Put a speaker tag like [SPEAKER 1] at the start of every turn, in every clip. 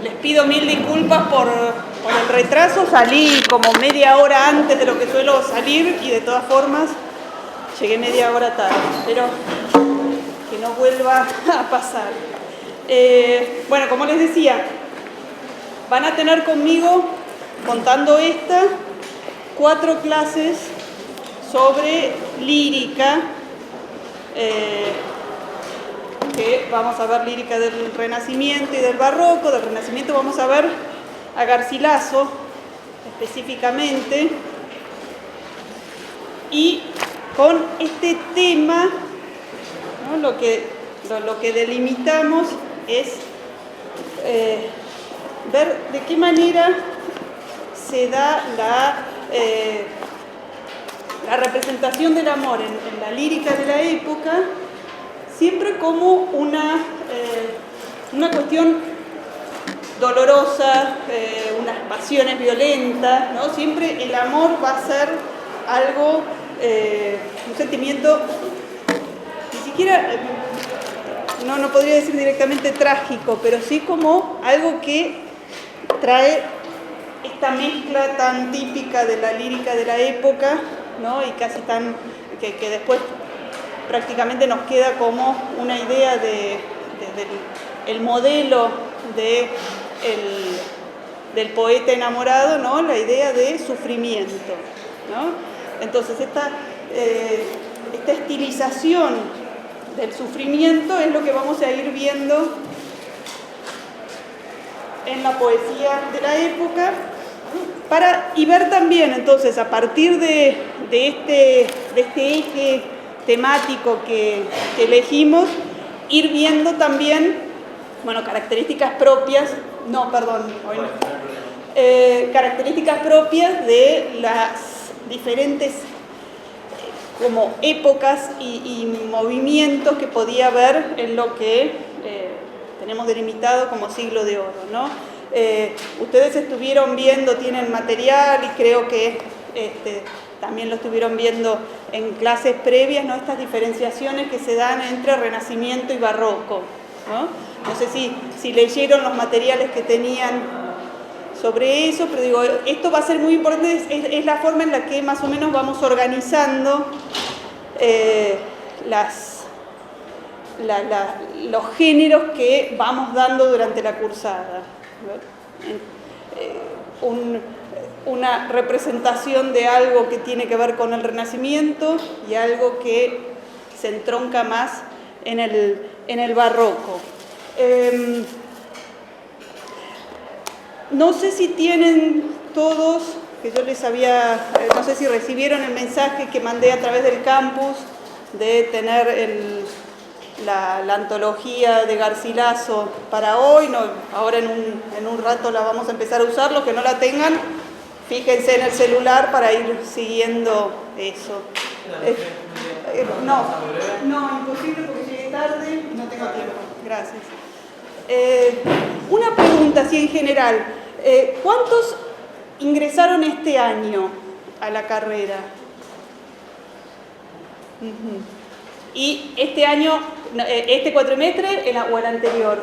[SPEAKER 1] Les pido mil disculpas por el retraso. Salí como media hora antes de lo que suelo salir y de todas formas llegué media hora tarde. Pero que no vuelva a pasar. Bueno, como les decía, van a tener conmigo, contando esta, 4 clases sobre lírica, que vamos a ver lírica del Renacimiento y del Barroco. Del Renacimiento vamos a ver a Garcilaso específicamente, y con este tema, ¿no? Lo que delimitamos es ver de qué manera se da la representación del amor en la lírica de la época, siempre como una cuestión dolorosa, unas pasiones violentas, ¿no? Siempre el amor va a ser algo, un sentimiento, ni siquiera, no podría decir directamente trágico, pero sí como algo que trae esta mezcla tan típica de la lírica de la época, ¿no? Y casi tan, que después prácticamente nos queda como una idea del modelo del poeta enamorado, ¿no? La idea de sufrimiento, ¿no? Entonces esta estilización del sufrimiento es lo que vamos a ir viendo en la poesía de la época, y ver también entonces, a partir de este eje temático que elegimos, ir viendo también, bueno, características propias de las diferentes como épocas y movimientos que podía haber en lo que tenemos delimitado como siglo de oro, ¿no? Ustedes estuvieron viendo, tienen material, y creo que también lo estuvieron viendo en clases previas, ¿no? Estas diferenciaciones que se dan entre Renacimiento y Barroco, ¿no? No sé si leyeron los materiales que tenían sobre eso, pero digo, esto va a ser muy importante, es la forma en la que más o menos vamos organizando los géneros que vamos dando durante la cursada. Una representación de algo que tiene que ver con el Renacimiento y algo que se entronca más en el Barroco. No sé si tienen todos, que yo les había, no sé si recibieron el mensaje que mandé a través del campus de tener la antología de Garcilaso para hoy. No, ahora en un rato la vamos a empezar a usar. Los que no la tengan, fíjense en el celular para ir siguiendo eso. No, imposible porque llegué tarde y no tengo tiempo. Gracias. Una pregunta así en general. ¿Cuántos ingresaron este año a la carrera? ¿Y este año, este cuatrimestre o el anterior?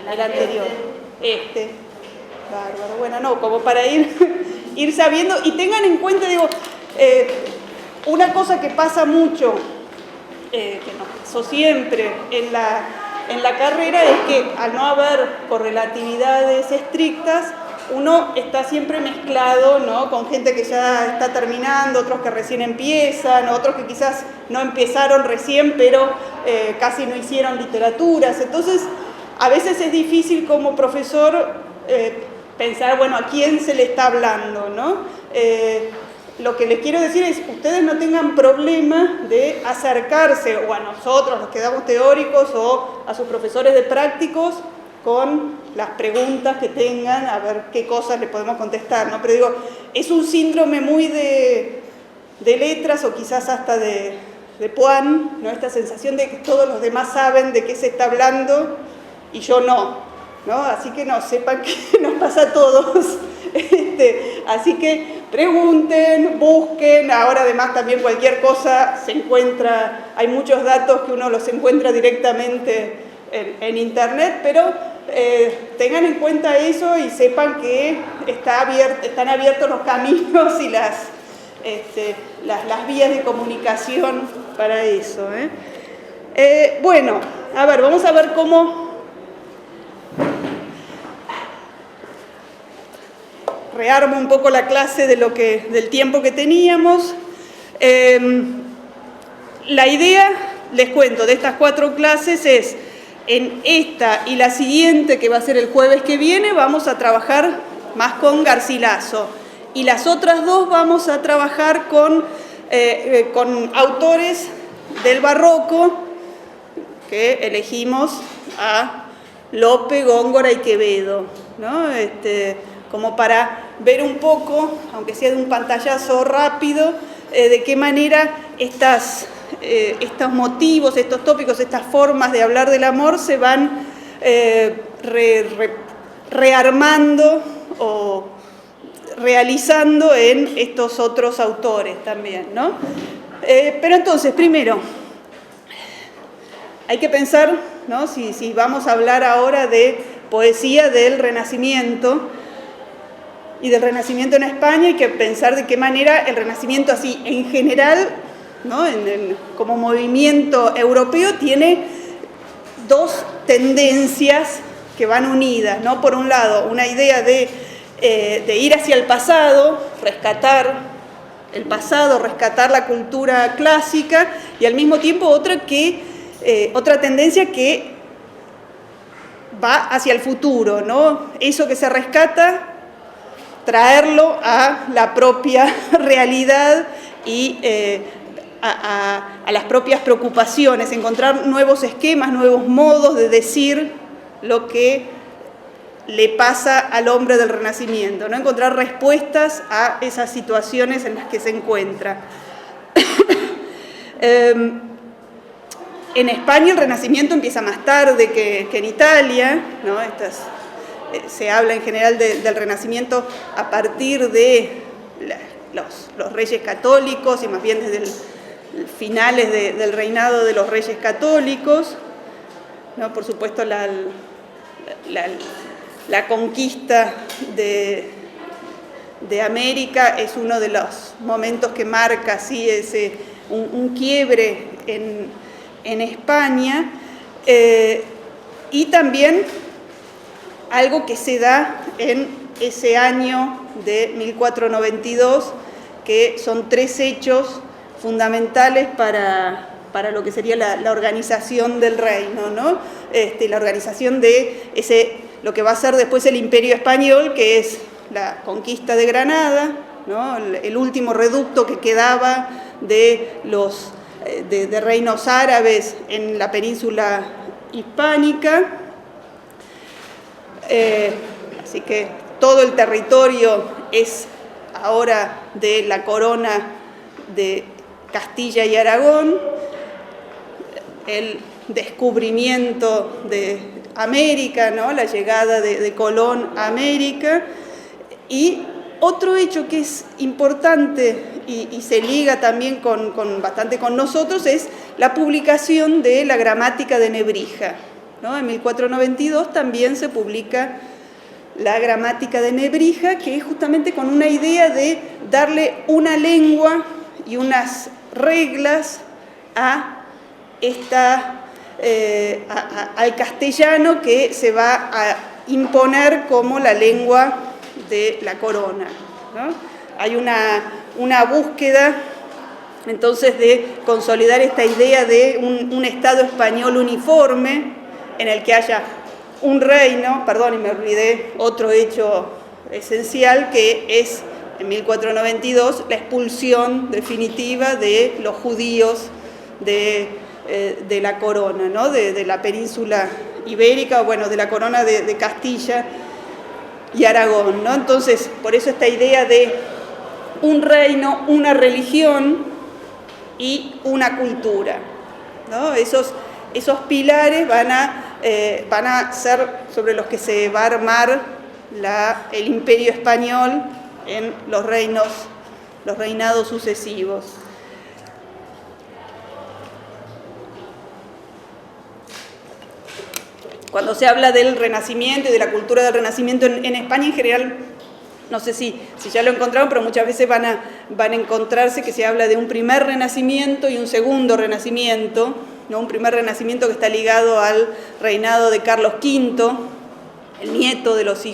[SPEAKER 1] El anterior. Bárbaro. Bueno, no, como para ir sabiendo, y tengan en cuenta, digo, una cosa que pasa mucho, que nos pasó siempre en la carrera, es que al no haber correlatividades estrictas, uno está siempre mezclado, ¿no? Con gente que ya está terminando, otros que recién empiezan, otros que quizás no empezaron recién, pero casi no hicieron literaturas. Entonces, a veces es difícil como profesor pensar, bueno, a quién se le está hablando, ¿no? Lo que les quiero decir es, ustedes no tengan problema de acercarse, o a nosotros, los que damos teóricos, o a sus profesores de prácticos, con las preguntas que tengan, a ver qué cosas le podemos contestar, ¿no? Pero digo, es un síndrome muy de letras, o quizás hasta de Puan, ¿no? Esta sensación de que todos los demás saben de qué se está hablando y yo no, Así que no, sepan que nos pasa a todos. Así que pregunten, busquen. Ahora además también cualquier cosa se encuentra, hay muchos datos que uno los encuentra directamente en internet, pero tengan en cuenta eso y sepan que están abiertos los caminos y las vías de comunicación para eso. Bueno, a ver, vamos a ver cómo rearmo un poco la clase del tiempo que teníamos. La idea, les cuento, de estas 4 clases es, en esta y la siguiente, que va a ser el jueves que viene, vamos a trabajar más con Garcilaso. Y las otras 2 vamos a trabajar con autores del barroco, que elegimos a Lope, Góngora y Quevedo, ¿no? Como para ver un poco, aunque sea de un pantallazo rápido, de qué manera estos motivos, estos tópicos, estas formas de hablar del amor se van rearmando o realizando en estos otros autores también, ¿no? Pero entonces, primero, hay que pensar, ¿no? Si vamos a hablar ahora de poesía del Renacimiento y del Renacimiento en España, hay que pensar de qué manera el Renacimiento así en general, ¿no? Como movimiento europeo, tiene 2 tendencias que van unidas, ¿no? Por un lado, una idea de ir hacia el pasado, rescatar el pasado, rescatar la cultura clásica, y al mismo tiempo otra tendencia que va hacia el futuro, ¿no? Eso que se rescata, traerlo a la propia realidad y a las propias preocupaciones, encontrar nuevos esquemas, nuevos modos de decir lo que le pasa al hombre del Renacimiento, ¿no? Encontrar respuestas a esas situaciones en las que se encuentra. En España el Renacimiento empieza más tarde que en Italia, ¿no? Se habla en general del Renacimiento a partir de los reyes católicos y más bien desde finales del reinado de los reyes católicos, ¿no? Por supuesto la conquista de América es uno de los momentos que marca así un quiebre en España, y también algo que se da en ese año de 1492, que son 3 hechos fundamentales para lo que sería la organización del reino, ¿no? La organización de lo que va a ser después el Imperio Español, que es la conquista de Granada, ¿no? El último reducto que quedaba de reinos árabes en la península hispánica. Así que todo el territorio es ahora de la corona de Castilla y Aragón. El descubrimiento de América, ¿no? La llegada de Colón a América. Y otro hecho que es importante y se liga también bastante con nosotros es la publicación de la gramática de Nebrija, ¿no? En 1492 también se publica la gramática de Nebrija, que es justamente con una idea de darle una lengua y unas reglas al castellano, que se va a imponer como la lengua de la corona, ¿no? Hay una búsqueda entonces de consolidar esta idea de un Estado español uniforme en el que haya un reino. Perdón, y me olvidé otro hecho esencial, que es en 1492 la expulsión definitiva de los judíos de la corona, ¿no? De la península ibérica, bueno, de la corona de Castilla y Aragón, ¿no? Entonces, por eso esta idea de un reino, una religión y una cultura, ¿no? Esos pilares van a ser sobre los que se va a armar el Imperio Español en los reinados sucesivos. cuando se habla del Renacimiento y de la cultura del Renacimiento en España en general, no sé si ya lo encontraron, pero muchas veces van a encontrarse que se habla de un primer Renacimiento y un segundo Renacimiento, ¿no? Un primer Renacimiento que está ligado al reinado de Carlos V, el nieto de los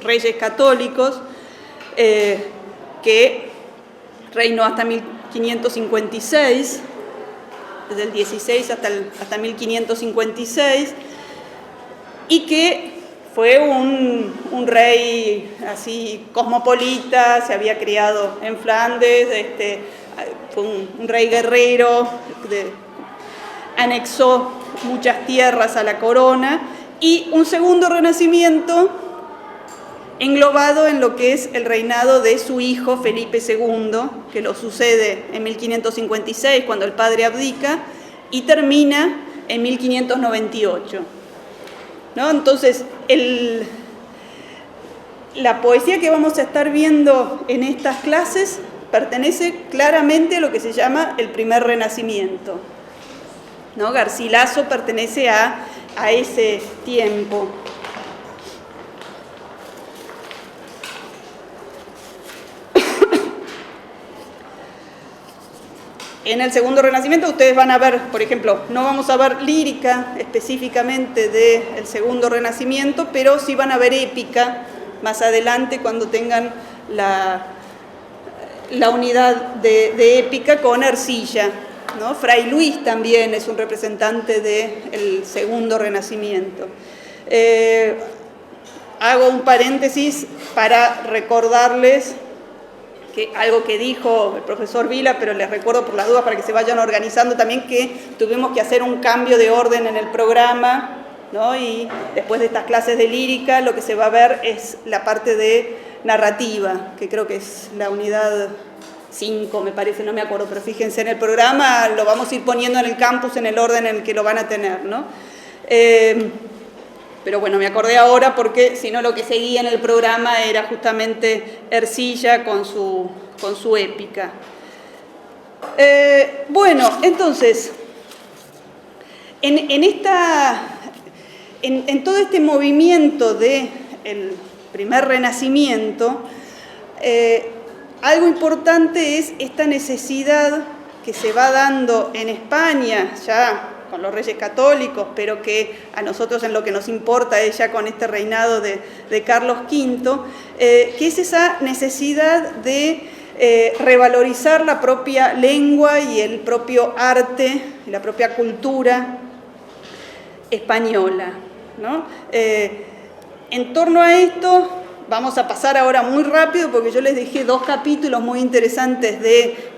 [SPEAKER 1] reyes católicos, que reinó hasta 1556, desde el 16 hasta 1556, y que fue un rey así cosmopolita, se había criado en Flandes, fue un rey guerrero, anexó muchas tierras a la corona, y un segundo renacimiento englobado en lo que es el reinado de su hijo Felipe II, que lo sucede en 1556 cuando el padre abdica, y termina en 1598. ¿No? Entonces, la poesía que vamos a estar viendo en estas clases pertenece claramente a lo que se llama el primer Renacimiento, ¿no? Garcilaso pertenece a ese tiempo. En el segundo Renacimiento ustedes van a ver, por ejemplo, no vamos a ver lírica específicamente del segundo Renacimiento, pero sí van a ver épica más adelante cuando tengan la unidad de épica con Ercilla, ¿no? Fray Luis también es un representante del segundo Renacimiento. Hago un paréntesis para recordarles que algo que dijo el profesor Vila, pero les recuerdo por las dudas para que se vayan organizando también, que tuvimos que hacer un cambio de orden en el programa, ¿no? Y después de estas clases de lírica lo que se va a ver es la parte de narrativa, que creo que es la unidad 5, me parece, no me acuerdo, pero fíjense en el programa, lo vamos a ir poniendo en el campus en el orden en el que lo van a tener, ¿no? Pero bueno, me acordé ahora porque si no lo que seguía en el programa era justamente Ercilla con su épica. Bueno, entonces, en todo este movimiento del primer Renacimiento, algo importante es esta necesidad que se va dando en España, ya con los reyes católicos, pero que a nosotros en lo que nos importa es ya con este reinado de Carlos V, que es esa necesidad de revalorizar la propia lengua y el propio arte, y la propia cultura española, ¿no? En torno a esto, vamos a pasar ahora muy rápido porque yo les dejé 2 capítulos muy interesantes de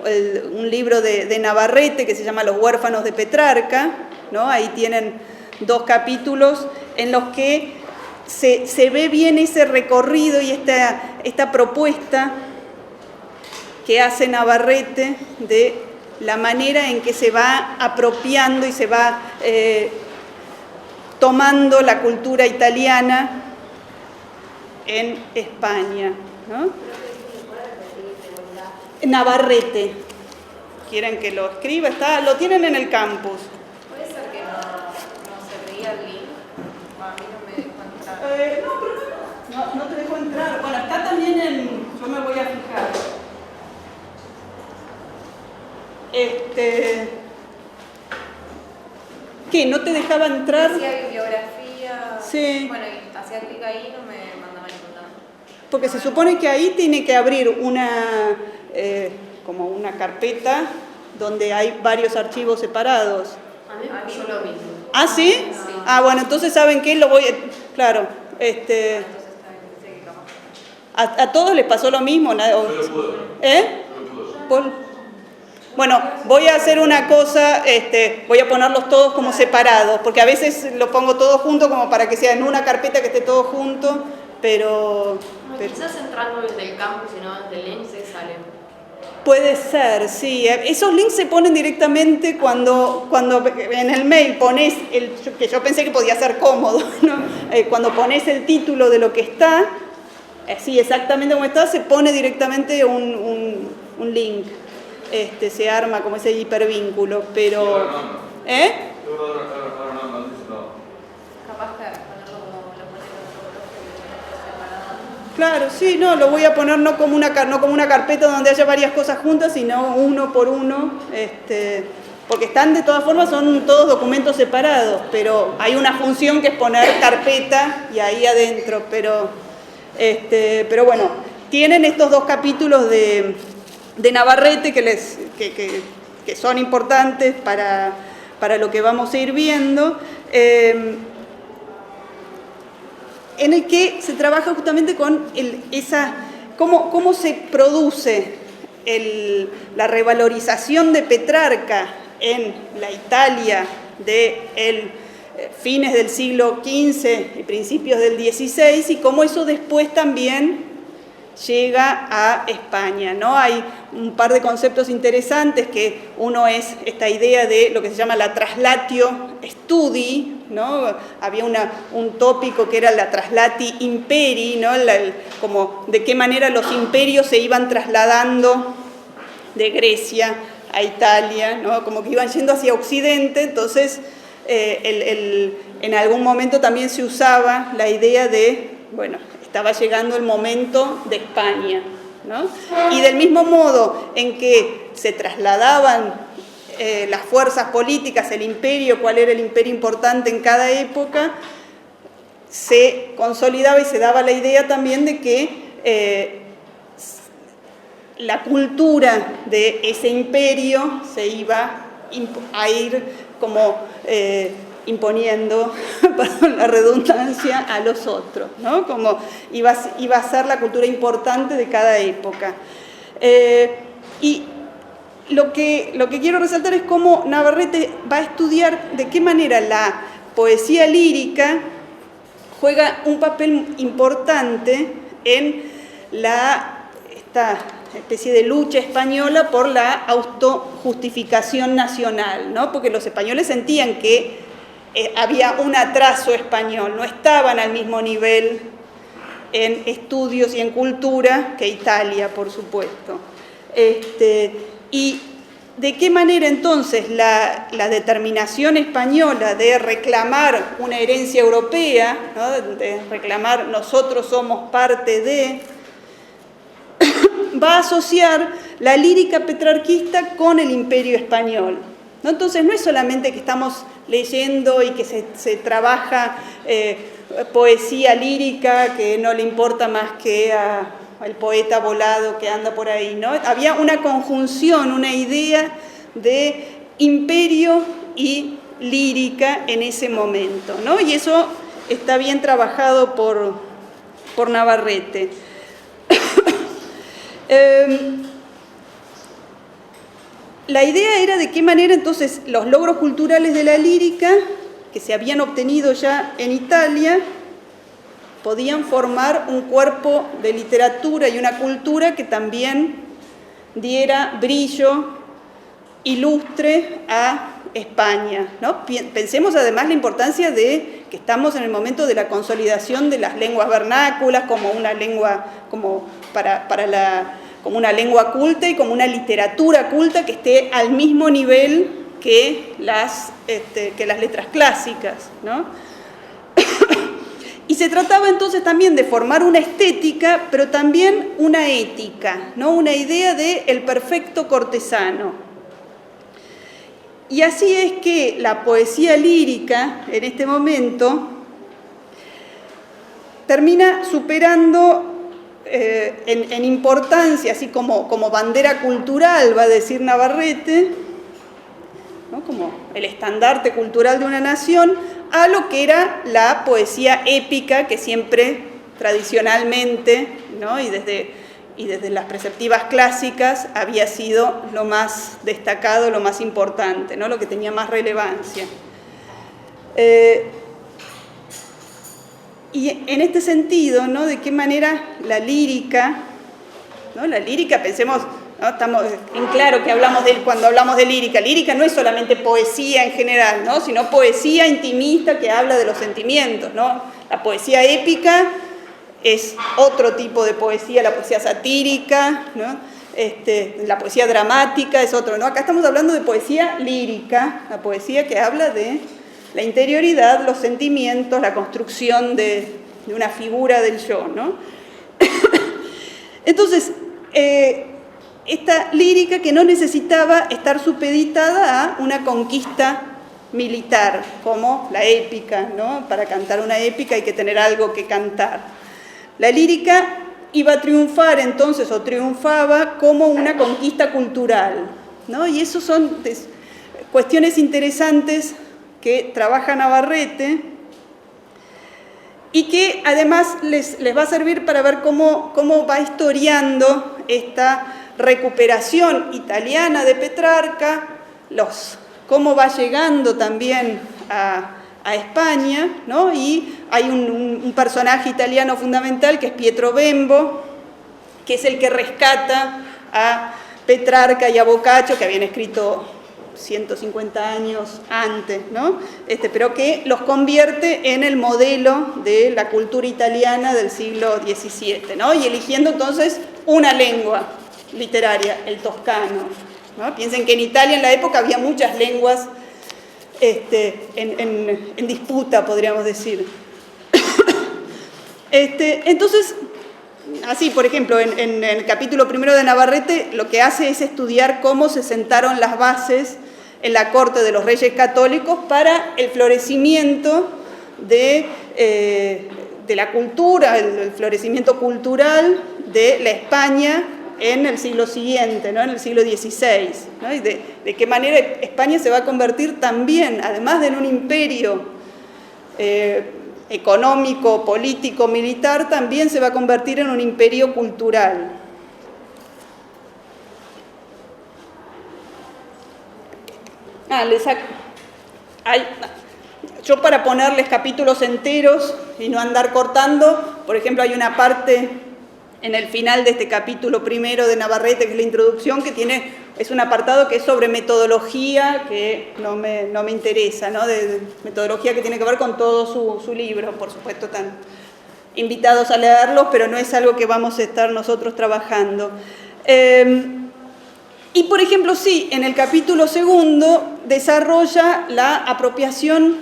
[SPEAKER 1] un libro de Navarrete que se llama Los huérfanos de Petrarca, ¿no? Ahí tienen 2 capítulos en los que se ve bien ese recorrido y esta propuesta que hace Navarrete de la manera en que se va apropiando y se va tomando la cultura italiana en España, ¿no? Navarrete. ¿Quieren que lo escriba? Lo tienen en el campus.
[SPEAKER 2] ¿Puede ser que no se veía el link? A mí no me dejó entrar.
[SPEAKER 1] No te dejo entrar. Bueno, está también yo me voy a fijar. ¿Qué? ¿No te dejaba entrar?
[SPEAKER 2] Decía bibliografía.
[SPEAKER 1] Sí.
[SPEAKER 2] Bueno, y hacía clic ahí y no me mandaba ningún dato.
[SPEAKER 1] Porque se supone que ahí tiene que abrir como una carpeta donde hay varios archivos separados.
[SPEAKER 2] A mí me pasó lo mismo.
[SPEAKER 1] ¿Ah, sí?
[SPEAKER 2] Sí.
[SPEAKER 1] Ah, bueno, entonces ¿saben qué? Claro,
[SPEAKER 2] Entonces está bien, pensé que capaz.
[SPEAKER 1] a todos les pasó lo mismo.
[SPEAKER 3] Yo lo puedo.
[SPEAKER 1] ¿Eh?
[SPEAKER 3] Yo lo puedo.
[SPEAKER 1] Paul. Bueno, voy a hacer una cosa, voy a ponerlos todos como separados, porque a veces lo pongo todo junto como para que sea en una carpeta que esté todo junto, pero
[SPEAKER 4] Quizás entrando desde el campus y no desde el link se sale.
[SPEAKER 1] puede ser, sí. Esos links se ponen directamente cuando en el mail pones, que yo pensé que podía ser cómodo, ¿no? Cuando pones el título de lo que está, sí, exactamente como está, se pone directamente un link. Se arma como ese hipervínculo, pero... ¿Eh?
[SPEAKER 2] Capaz
[SPEAKER 1] Claro, sí, no, lo voy a poner no como una carpeta donde haya varias cosas juntas, sino uno por uno, porque están de todas formas, son todos documentos separados, pero hay una función que es poner carpeta y ahí adentro, pero bueno, tienen estos dos capítulos de Navarrete que son importantes para lo que vamos a ir viendo, en el que se trabaja justamente con cómo se produce la revalorización de Petrarca en la Italia de fines del siglo XV y principios del XVI, y cómo eso después también llega a España, ¿no? Hay un par de conceptos interesantes, que uno es esta idea de lo que se llama la traslatio studi, ¿no? Había un tópico que era la traslati imperi, ¿no? Como de qué manera los imperios se iban trasladando de Grecia a Italia, ¿no? Como que iban yendo hacia Occidente. Entonces en algún momento también se usaba la idea de, bueno, estaba llegando el momento de España, ¿no? Y del mismo modo en que se trasladaban las fuerzas políticas, el imperio, cuál era el imperio importante en cada época, se consolidaba y se daba la idea también de que la cultura de ese imperio se iba a ir como imponiendo, perdón la redundancia, a los otros, ¿no? Como iba a ser la cultura importante de cada época. Y lo que quiero resaltar es cómo Navarrete va a estudiar de qué manera la poesía lírica juega un papel importante en esta especie de lucha española por la autojustificación nacional, ¿no? Porque los españoles sentían que había un atraso español, no estaban al mismo nivel en estudios y en cultura que Italia, por supuesto. Y de qué manera entonces la determinación española de reclamar una herencia europea, ¿no? De reclamar nosotros somos parte de, va a asociar la lírica petrarquista con el imperio español, ¿no? Entonces no es solamente que estamos leyendo y que se trabaja poesía lírica que no le importa más que al poeta volado que anda por ahí, ¿no? Había una conjunción, una idea de imperio y lírica en ese momento, ¿no? Y eso está bien trabajado por Navarrete. La idea era de qué manera entonces los logros culturales de la lírica que se habían obtenido ya en Italia podían formar un cuerpo de literatura y una cultura que también diera brillo y lustre a España, ¿no? Pensemos además la importancia de que estamos en el momento de la consolidación de las lenguas vernáculas como una lengua, como como una lengua culta y como una literatura culta que esté al mismo nivel que las letras clásicas, ¿no? Y se trataba entonces también de formar una estética, pero también una ética, ¿no? Una idea del perfecto cortesano. Y así es que la poesía lírica, en este momento, termina superando en importancia, así como bandera cultural, va a decir Navarrete, ¿no? Como el estandarte cultural de una nación, a lo que era la poesía épica, que siempre tradicionalmente, ¿no? y desde las perspectivas clásicas había sido lo más destacado, lo más importante, ¿no? Lo que tenía más relevancia. Y en este sentido, ¿no? De qué manera la lírica, ¿no? La lírica, pensemos, ¿no? Estamos en claro que cuando hablamos de lírica no es solamente poesía en general, ¿no? Sino poesía intimista que habla de los sentimientos, ¿no? La poesía épica es otro tipo de poesía, la poesía satírica, ¿no? La poesía dramática es otro, ¿no? Acá estamos hablando de poesía lírica, la poesía que habla de la interioridad, los sentimientos, la construcción de una figura del yo, ¿no? Entonces, esta lírica que no necesitaba estar supeditada a una conquista militar, como la épica, ¿no? Para cantar una épica hay que tener algo que cantar. La lírica iba a triunfar entonces, o triunfaba, como una conquista cultural, ¿no? Y eso son cuestiones interesantes que trabaja Navarrete y que además les va a servir para ver cómo va historiando esta recuperación italiana de Petrarca, cómo va llegando también a España, ¿no? Y hay un personaje italiano fundamental que es Pietro Bembo, que es el que rescata a Petrarca y a Boccaccio, que habían escrito 150 años antes, ¿no? Pero que los convierte en el modelo de la cultura italiana del siglo XVII, ¿no? Y eligiendo entonces una lengua literaria, el toscano, ¿no? Piensen que en Italia en la época había muchas lenguas en disputa, podríamos decir. Entonces, así, por ejemplo, en el capítulo primero de Navarrete, lo que hace es estudiar cómo se sentaron las bases en la corte de los reyes católicos para el florecimiento de la cultura, el florecimiento cultural de la España en el siglo siguiente, ¿no? En el siglo XVI, ¿no? Y de qué manera España se va a convertir también, además de en un imperio económico, político, militar, también se va a convertir en un imperio cultural. Yo para ponerles capítulos enteros y no andar cortando, por ejemplo, hay una parte en el final de este capítulo primero de Navarrete, que es la introducción, que es un apartado que es sobre metodología, que no me interesa, ¿no? De metodología que tiene que ver con todo su libro. Por supuesto, están invitados a leerlos, pero no es algo que vamos a estar nosotros trabajando. Y, por ejemplo, sí, en el capítulo segundo desarrolla la apropiación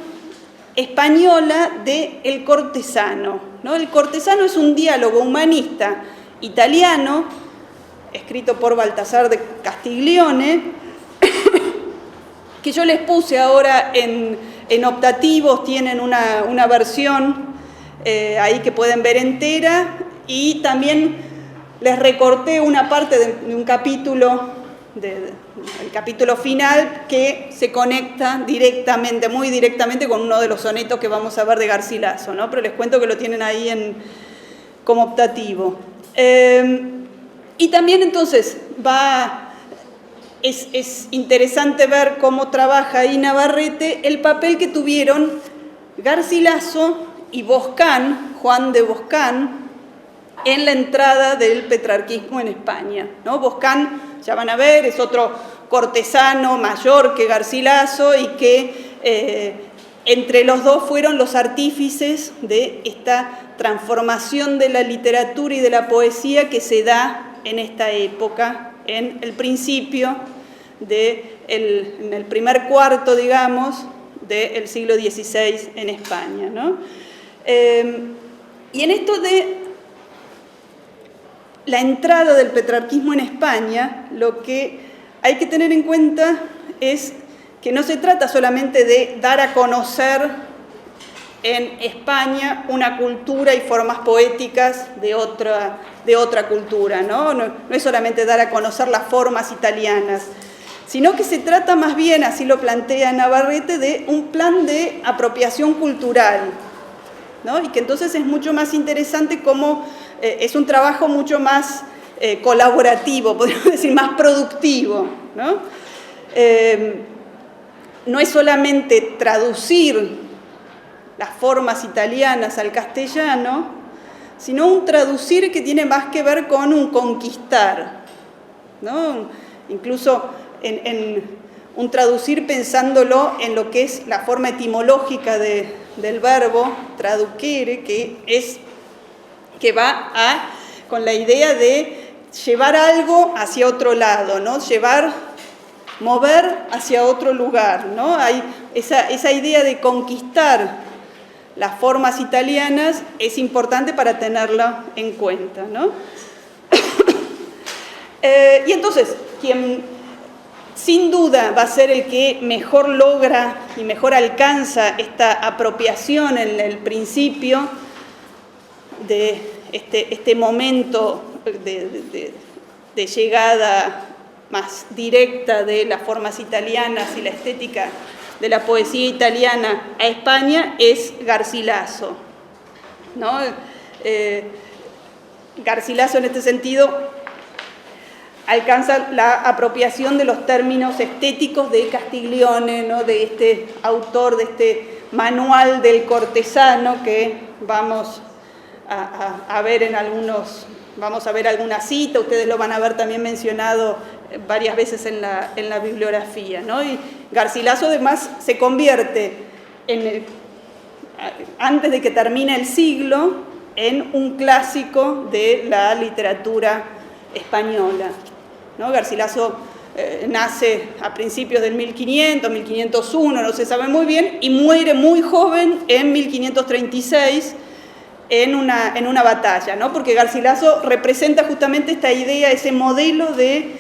[SPEAKER 1] española del cortesano, ¿no? El cortesano es un diálogo humanista italiano, escrito por Baltasar de Castiglione, que yo les puse ahora en optativos, tienen una versión ahí que pueden ver entera, y también les recorté una parte de un capítulo, el capítulo final, que se conecta directamente, muy directamente, con uno de los sonetos que vamos a ver de Garcilaso, ¿no? Pero les cuento que lo tienen ahí como optativo. Y también entonces es interesante ver cómo trabaja ahí Navarrete el papel que tuvieron Garcilaso y Boscán, Juan de Boscán, en la entrada del petrarquismo en España, ¿no? Boscán, ya van a ver, es otro cortesano mayor que Garcilaso y que entre los dos fueron los artífices de esta transformación de la literatura y de la poesía que se da en esta época, en el principio, en el primer cuarto, digamos, del siglo XVI en España, ¿no? Y en esto de la entrada del petrarquismo en España, lo que hay que tener en cuenta es que no se trata solamente de dar a conocer en España una cultura y formas poéticas de otra cultura, ¿no? No es solamente dar a conocer las formas italianas, sino que se trata más bien, así lo plantea Navarrete, de un plan de apropiación cultural, ¿no? Y que entonces es mucho más interesante cómo es un trabajo mucho más colaborativo, podríamos decir, más productivo, ¿no? No es solamente traducir las formas italianas al castellano, sino un traducir que tiene más que ver con un conquistar, ¿no? Incluso en un traducir pensándolo en lo que es la forma etimológica del verbo traducere, que va con la idea de llevar algo hacia otro lado, ¿no? Mover hacia otro lugar, ¿no? Hay esa idea de conquistar las formas italianas es importante para tenerlo en cuenta, ¿no? Y entonces, quien sin duda va a ser el que mejor logra y mejor alcanza esta apropiación en el principio de este momento de llegada más directa de las formas italianas y la estética de la poesía italiana a España es Garcilaso, ¿no? Garcilaso en este sentido alcanza la apropiación de los términos estéticos de Castiglione, ¿no? De este autor, de este manual del cortesano que vamos a ver en algunos, vamos a ver alguna cita, ustedes lo van a ver también mencionado varias veces en la bibliografía, ¿no? Y Garcilaso además se convierte antes de que termine el siglo en un clásico de la literatura española, ¿no? Garcilaso nace a principios del 1500, 1501, no se sabe muy bien, y muere muy joven en 1536 en una batalla, ¿no? Porque Garcilaso representa justamente esta idea, ese modelo del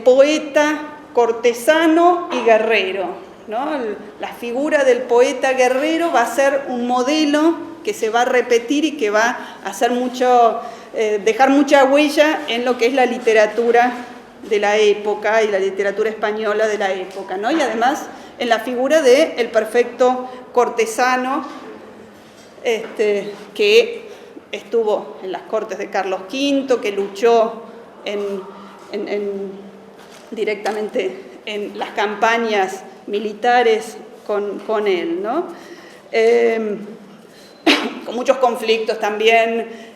[SPEAKER 1] poeta cortesano y guerrero, ¿no? La figura del poeta guerrero va a ser un modelo que se va a repetir y que va a hacer dejar mucha huella en lo que es la literatura de la época y la literatura española de la época, ¿no? Y además en la figura del perfecto cortesano que estuvo en las cortes de Carlos V, que luchó directamente en las campañas militares con él, ¿no? Con muchos conflictos también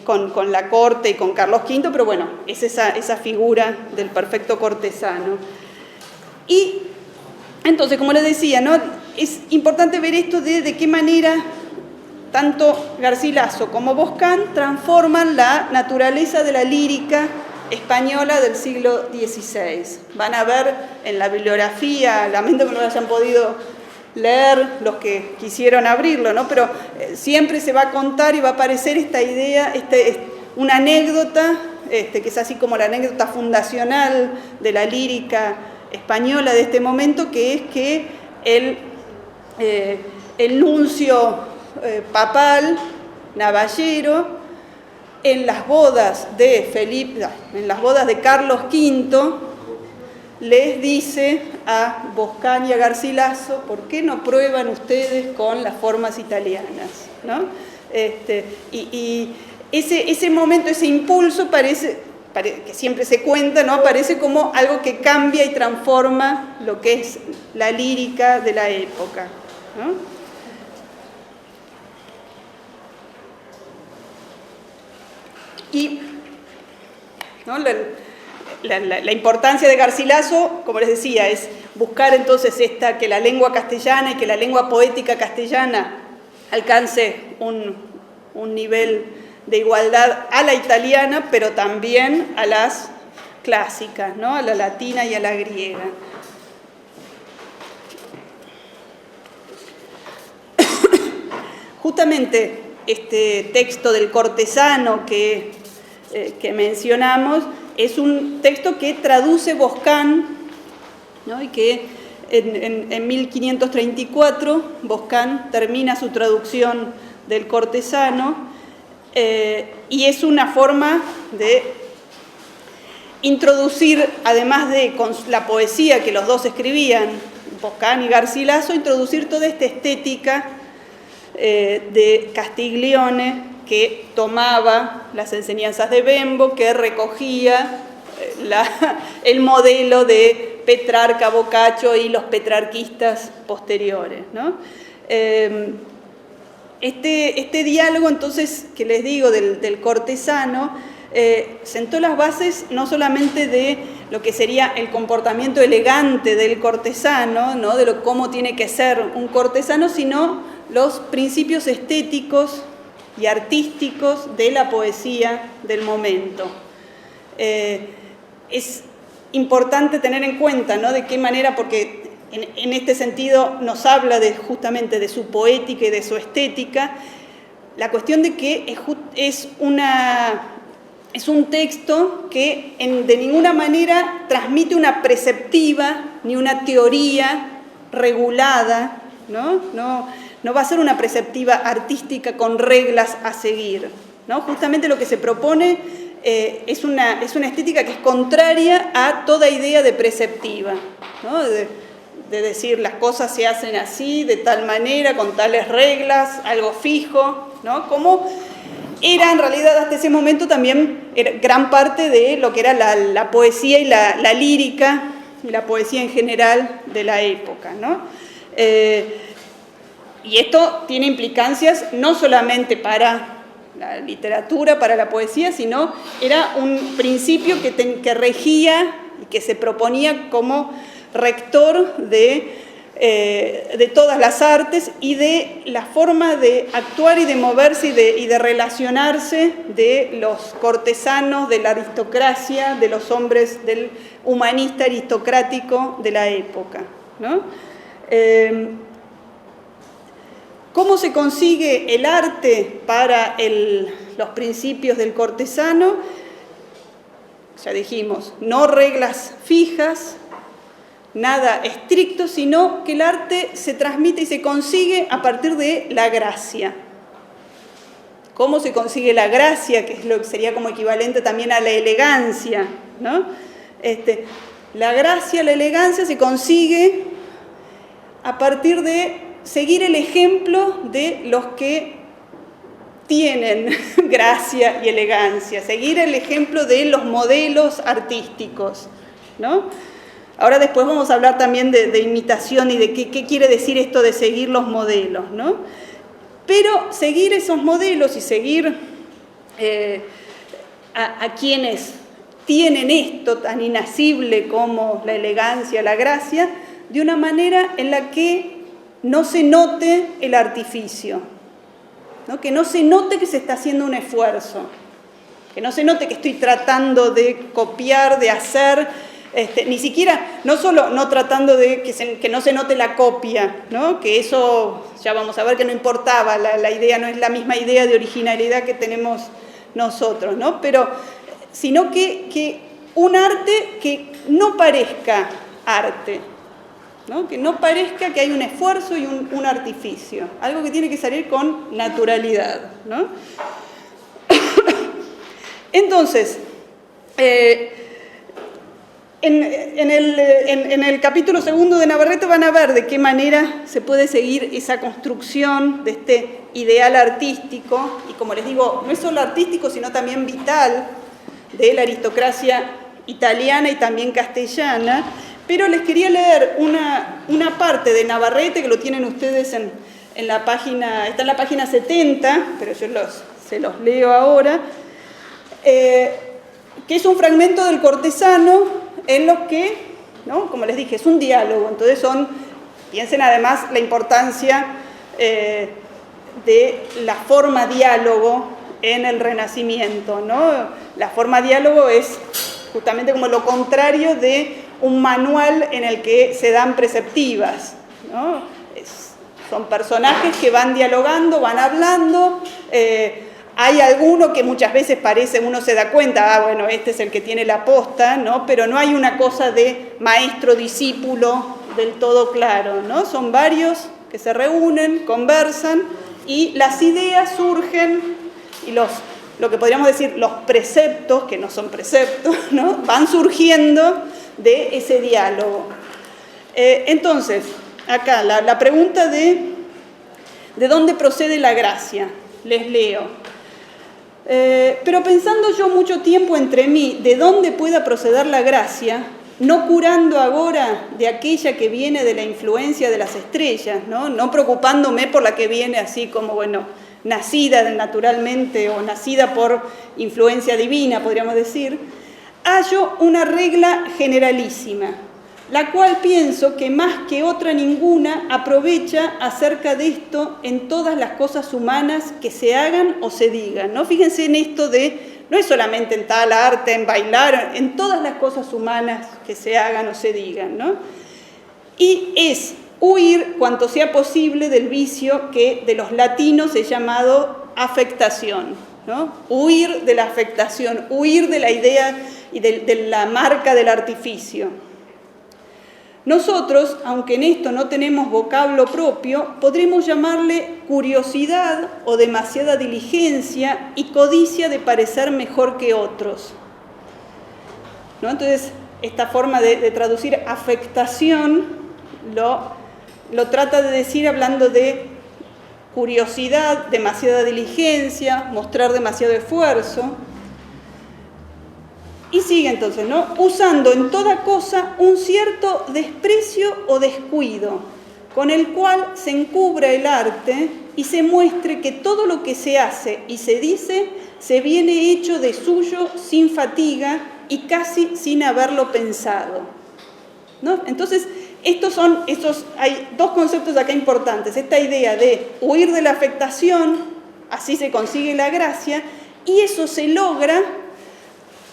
[SPEAKER 1] con la corte y con Carlos V, pero bueno, es esa figura del perfecto cortesano. Y entonces, como les decía, ¿no? Es importante ver esto de qué manera tanto Garcilaso como Boscán transforman la naturaleza de la lírica española del siglo XVI. Van a ver en la bibliografía, lamento que no lo hayan podido leer los que quisieron abrirlo, ¿no? Pero siempre se va a contar y va a aparecer esta idea, una anécdota, que es así como la anécdota fundacional de la lírica española de este momento, que es que el nuncio papal, Navallero, en las bodas de Carlos V, les dice a Boscán y a Garcilaso: ¿por qué no prueban ustedes con las formas italianas? ¿No? Y ese momento, ese impulso que siempre se cuenta, ¿no? Parece como algo que cambia y transforma lo que es la lírica de la época, ¿no? Y ¿no? La importancia de Garcilaso, como les decía, es buscar entonces que la lengua castellana y que la lengua poética castellana alcance un nivel de igualdad a la italiana, pero también a las clásicas, ¿no? A la latina y a la griega. Justamente este texto del cortesano que mencionamos es un texto que traduce Boscán, ¿no? Y que en 1534 Boscán termina su traducción del cortesano, y es una forma de introducir, además de con la poesía que los dos escribían, Boscán y Garcilaso, introducir toda esta estética de Castiglione, que tomaba las enseñanzas de Bembo, que recogía el modelo de Petrarca, Boccaccio y los petrarquistas posteriores, ¿no? Este diálogo, entonces, que les digo, del cortesano, sentó las bases no solamente de lo que sería el comportamiento elegante del cortesano, ¿no? De cómo tiene que ser un cortesano, sino los principios estéticos y artísticos de la poesía del momento. Es importante tener en cuenta, ¿no? De qué manera, porque en este sentido nos habla justamente de su poética y de su estética, la cuestión de que es un texto que de ninguna manera transmite una preceptiva ni una teoría regulada, no va a ser una preceptiva artística con reglas a seguir, ¿no? Justamente lo que se propone es una estética que es contraria a toda idea de preceptiva, ¿no? De decir las cosas se hacen así, de tal manera, con tales reglas, algo fijo, ¿no? Como era en realidad hasta ese momento también gran parte de lo que era la poesía y la lírica, y la poesía en general de la época, ¿no? Y esto tiene implicancias no solamente para la literatura, para la poesía, sino era un principio que regía y que se proponía como rector de todas las artes y de la forma de actuar y de moverse y de relacionarse de los cortesanos, de la aristocracia, de los hombres del humanista aristocrático de la época, ¿no? ¿Cómo se consigue el arte para los principios del cortesano? Ya dijimos, no reglas fijas, nada estricto, sino que el arte se transmite y se consigue a partir de la gracia. ¿Cómo se consigue la gracia? Que es lo que sería como equivalente también a la elegancia, ¿no? La gracia, la elegancia se consigue a partir de seguir el ejemplo de los que tienen gracia y elegancia, seguir el ejemplo de los modelos artísticos, ¿no? Ahora después vamos a hablar también de imitación y de qué quiere decir esto de seguir los modelos, ¿no? Pero seguir esos modelos y seguir a quienes tienen esto tan inacible como la elegancia, la gracia, de una manera en la que no se note el artificio, ¿no? Que no se note que se está haciendo un esfuerzo, que no se note que estoy tratando de copiar, de hacer, ni siquiera, no solo no tratando de que no se note la copia, ¿no? Que eso ya vamos a ver que no importaba, la idea no es la misma idea de originalidad que tenemos nosotros, ¿no? Pero, sino que un arte que no parezca arte, ¿no? Que no parezca que hay un esfuerzo y un artificio, algo que tiene que salir con naturalidad, ¿no? Entonces, en el capítulo 2 de Navarrete van a ver de qué manera se puede seguir esa construcción de este ideal artístico, y como les digo, no es solo artístico, sino también vital, de la aristocracia italiana y también castellana. Pero les quería leer una parte de Navarrete, que lo tienen ustedes en la página, está en la página 70, pero yo se los leo ahora, que es un fragmento del cortesano en los que, ¿no? Como les dije, es un diálogo, entonces piensen además la importancia de la forma diálogo en el Renacimiento, ¿no? La forma diálogo es justamente como lo contrario de un manual en el que se dan preceptivas, ¿no? Son personajes que van dialogando, van hablando, hay alguno que muchas veces parece, uno se da cuenta, bueno, este es el que tiene la posta, ¿no? Pero no hay una cosa de maestro-discípulo del todo claro, ¿no? Son varios que se reúnen, conversan y las ideas surgen y lo que podríamos decir, los preceptos, que no son preceptos, ¿no? Van surgiendo de ese diálogo. Entonces, acá la pregunta de dónde procede la gracia, les leo. Pero pensando yo mucho tiempo entre mí de dónde pueda proceder la gracia, no curando ahora de aquella que viene de la influencia de las estrellas, no preocupándome por la que viene así como, bueno, nacida naturalmente o nacida por influencia divina, podríamos decir, hallo una regla generalísima, la cual pienso que más que otra ninguna aprovecha acerca de esto en todas las cosas humanas que se hagan o se digan, ¿no? Fíjense en esto no es solamente en tal arte, en bailar, en todas las cosas humanas que se hagan o se digan, ¿no? y es huir cuanto sea posible del vicio que de los latinos es llamado afectación, ¿no? Huir de la afectación, huir de la idea y de la marca del artificio. Nosotros, aunque en esto no tenemos vocablo propio, podremos llamarle curiosidad o demasiada diligencia y codicia de parecer mejor que otros, ¿no? Entonces, esta forma de traducir afectación lo trata de decir hablando de curiosidad, demasiada diligencia, mostrar demasiado esfuerzo. Y sigue entonces, ¿no? Usando en toda cosa un cierto desprecio o descuido, con el cual se encubra el arte y se muestre que todo lo que se hace y se dice se viene hecho de suyo sin fatiga y casi sin haberlo pensado, ¿no? Entonces, hay dos conceptos acá importantes. Esta idea de huir de la afectación, así se consigue la gracia, y eso se logra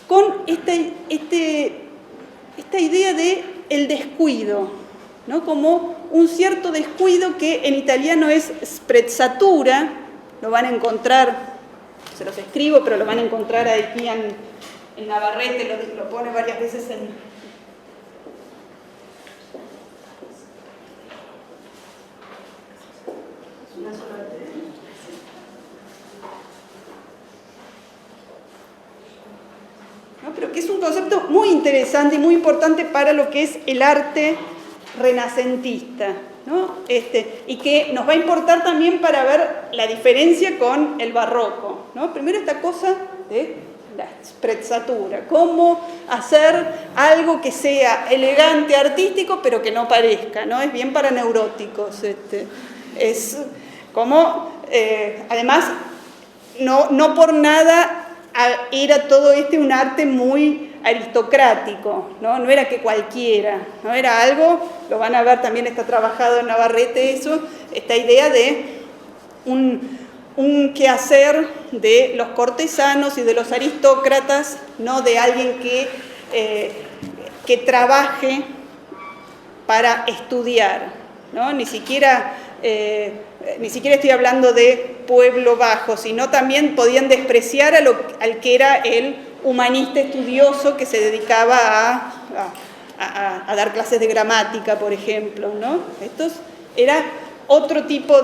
[SPEAKER 1] con esta idea de el descuido, ¿no? Como un cierto descuido que en italiano es sprezzatura, lo van a encontrar, se los escribo, pero lo van a encontrar aquí en Navarrete, lo pone varias veces en... ¿no? Pero que es un concepto muy interesante y muy importante para lo que es el arte renacentista, ¿no? Y que nos va a importar también para ver la diferencia con el barroco, ¿no? Primero esta cosa de la sprezzatura, cómo hacer algo que sea elegante, artístico, pero que no parezca, ¿no? Es bien para neuróticos, es como, además, no por nada era todo un arte muy aristocrático, ¿no? No era que cualquiera, no era algo, lo van a ver también, está trabajado en Navarrete eso, esta idea de un quehacer de los cortesanos y de los aristócratas, no de alguien que trabaje para estudiar, ¿no? Ni siquiera estoy hablando de pueblo bajo, sino también podían despreciar al que era el humanista estudioso que se dedicaba a dar clases de gramática, por ejemplo, ¿no? Era otro tipo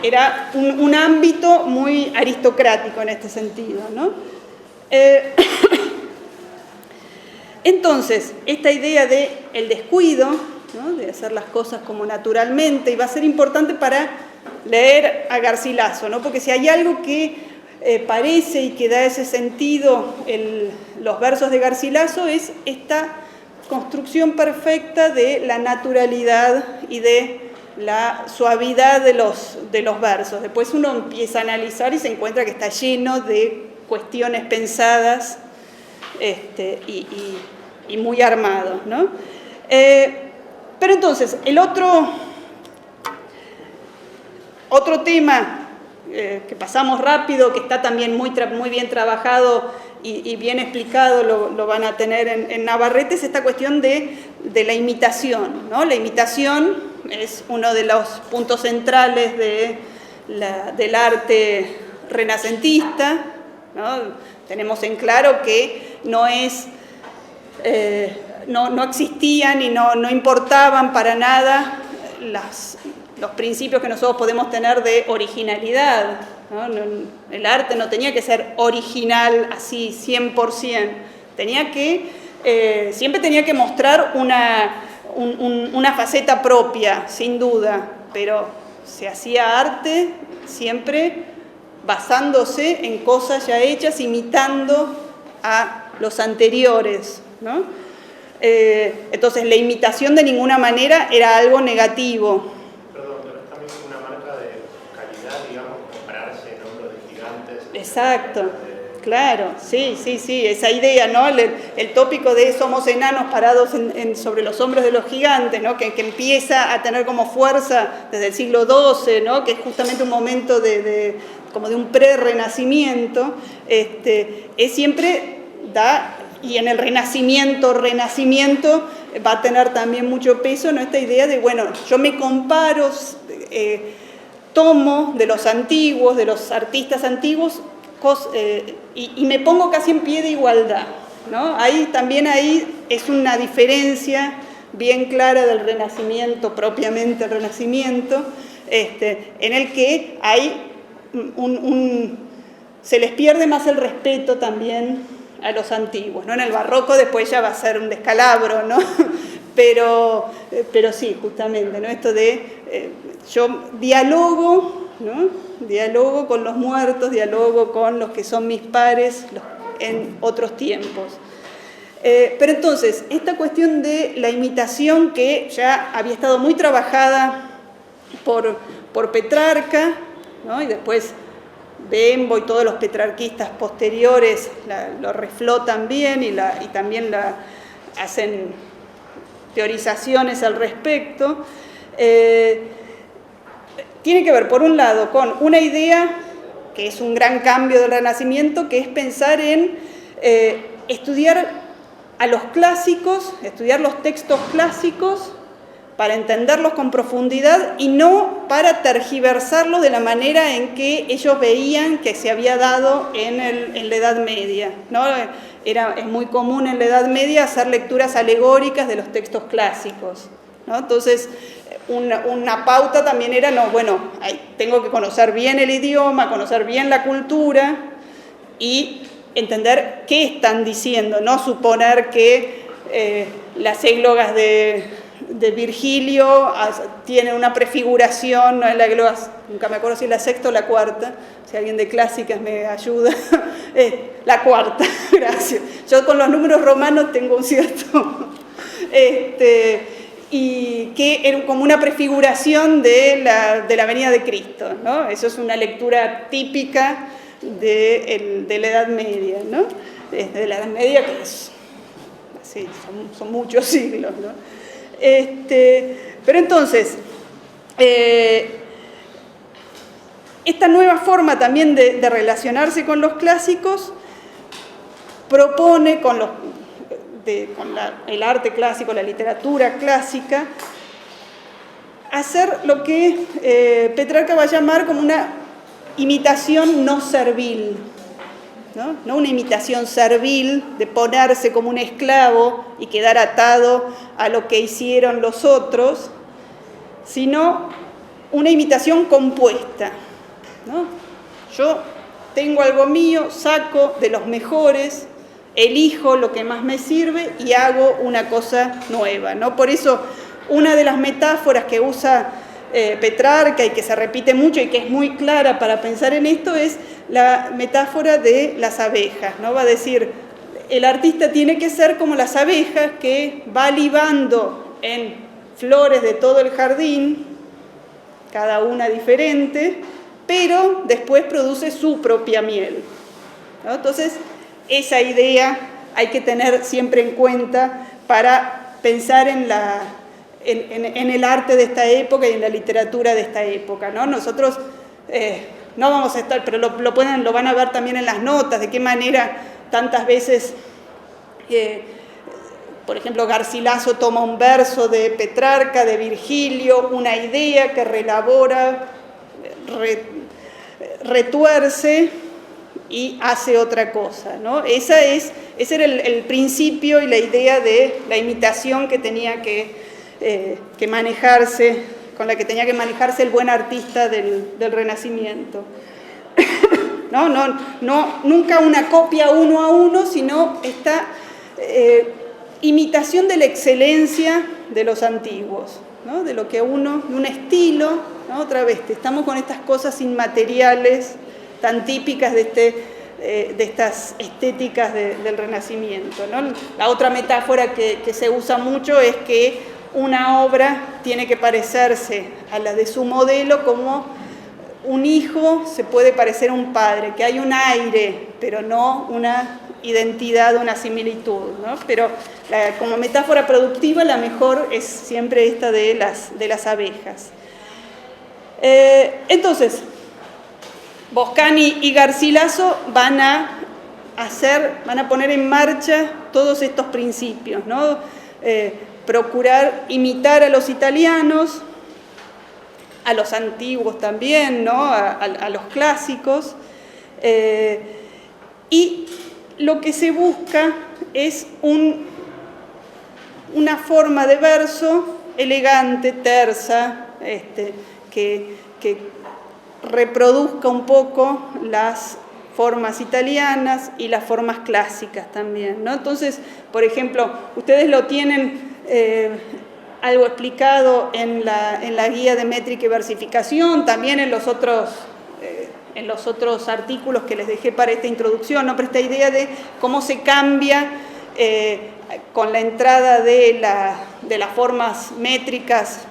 [SPEAKER 1] era un ámbito muy aristocrático en este sentido, ¿no? Entonces, esta idea del descuido, ¿no? De hacer las cosas como naturalmente, y va a ser importante para leer a Garcilaso, ¿no? Porque si hay algo que parece y que da ese sentido los versos de Garcilaso es esta construcción perfecta de la naturalidad y de la suavidad de los versos. Después uno empieza a analizar y se encuentra que está lleno de cuestiones pensadas y muy armados, ¿no? Pero entonces, el otro tema que pasamos rápido, que está también muy bien trabajado y bien explicado, lo van a tener en Navarrete, es esta cuestión de la imitación, ¿no? La imitación es uno de los puntos centrales del arte renacentista, ¿no? Tenemos en claro que no existían y no importaban para nada los principios que nosotros podemos tener de originalidad, ¿no? El arte no tenía que ser original así 100%, siempre tenía que mostrar una faceta propia, sin duda, pero se hacía arte siempre basándose en cosas ya hechas, imitando a los anteriores, ¿no? Entonces la imitación de ninguna manera era algo negativo.
[SPEAKER 3] Perdón, pero es también una marca de calidad, digamos, compararse en hombros de gigantes.
[SPEAKER 1] Exacto, claro, sí, esa idea, ¿no? El tópico de somos enanos parados sobre los hombros de los gigantes, ¿no? Que empieza a tener como fuerza desde el siglo XII, ¿no? Que es justamente un momento como de un pre-renacimiento, siempre da y en el Renacimiento va a tener también mucho peso, ¿no? Esta idea de, bueno, yo me comparo, tomo de los antiguos, de los artistas antiguos, y me pongo casi en pie de igualdad, ¿no? También es una diferencia bien clara del Renacimiento, propiamente el Renacimiento, en el que hay se les pierde más el respeto también a los antiguos, ¿no? En el barroco después ya va a ser un descalabro, ¿no? Pero sí, justamente, ¿no? Esto de yo dialogo, ¿no? Dialogo con los muertos, dialogo con los que son mis pares en otros tiempos. Pero entonces, esta cuestión de la imitación que ya había estado muy trabajada por Petrarca, ¿no? Y después Bembo y todos los petrarquistas posteriores lo reflotan bien y también hacen teorizaciones al respecto. Tiene que ver, por un lado, con una idea que es un gran cambio del Renacimiento, que es pensar en estudiar a los clásicos, estudiar los textos clásicos para entenderlos con profundidad y no para tergiversarlos de la manera en que ellos veían que se había dado en la Edad Media, ¿no? Es muy común en la Edad Media hacer lecturas alegóricas de los textos clásicos, ¿no? Entonces, una pauta también era, tengo que conocer bien el idioma, conocer bien la cultura y entender qué están diciendo, no suponer que las églogas de Virgilio tienen una prefiguración, no es la égloga, nunca me acuerdo si es la sexta o la cuarta, si alguien de clásicas me ayuda, la cuarta, gracias. Yo con los números romanos tengo un cierto... y que era como una prefiguración de la venida de Cristo, ¿no? Eso es una lectura típica de la Edad Media, ¿no? De la Edad Media, que es así, son muchos siglos, ¿no? Pero entonces, esta nueva forma también de relacionarse con los clásicos propone con el arte clásico, la literatura clásica, hacer lo que Petrarca va a llamar como una imitación no servil, ¿no? No una imitación servil de ponerse como un esclavo y quedar atado a lo que hicieron los otros, sino una imitación compuesta, ¿no? Yo tengo algo mío, saco de los mejores, elijo lo que más me sirve y hago una cosa nueva, ¿no? Por eso, una de las metáforas que usa Petrarca y que se repite mucho y que es muy clara para pensar en esto es la metáfora de las abejas, ¿no? Va a decir, el artista tiene que ser como las abejas que va libando en flores de todo el jardín, cada una diferente, pero después produce su propia miel, ¿no? Entonces, esa idea hay que tener siempre en cuenta para pensar en el arte de esta época y en la literatura de esta época, ¿no? Nosotros no vamos a estar, pero lo van a ver también en las notas, de qué manera tantas veces, por ejemplo, Garcilaso toma un verso de Petrarca, de Virgilio, una idea que reelabora, retuerce y hace otra cosa, ¿no? Ese era el principio y la idea de la imitación que tenía que manejarse, con la que tenía que manejarse el buen artista del Renacimiento. Nunca una copia uno a uno, sino esta imitación de la excelencia de los antiguos, ¿no? De lo que de un estilo, ¿no? Otra vez, estamos con estas cosas inmateriales tan típicas de estas estéticas del Renacimiento, ¿no? La otra metáfora que se usa mucho es que una obra tiene que parecerse a la de su modelo como un hijo se puede parecer a un padre, que hay un aire, pero no una identidad, una similitud, ¿no? Pero como metáfora productiva la mejor es siempre esta de las abejas. Entonces, Boscani y Garcilaso van a van a poner en marcha todos estos principios, ¿no? Procurar imitar a los italianos, a los antiguos también, ¿no? A los clásicos, y lo que se busca es una forma de verso elegante, tersa, que reproduzca un poco las formas italianas y las formas clásicas también, ¿no? Entonces, por ejemplo, ustedes lo tienen algo explicado en la guía de métrica y versificación, también en los otros artículos que les dejé para esta introducción, ¿no? Pero esta idea de cómo se cambia con la entrada de las formas métricas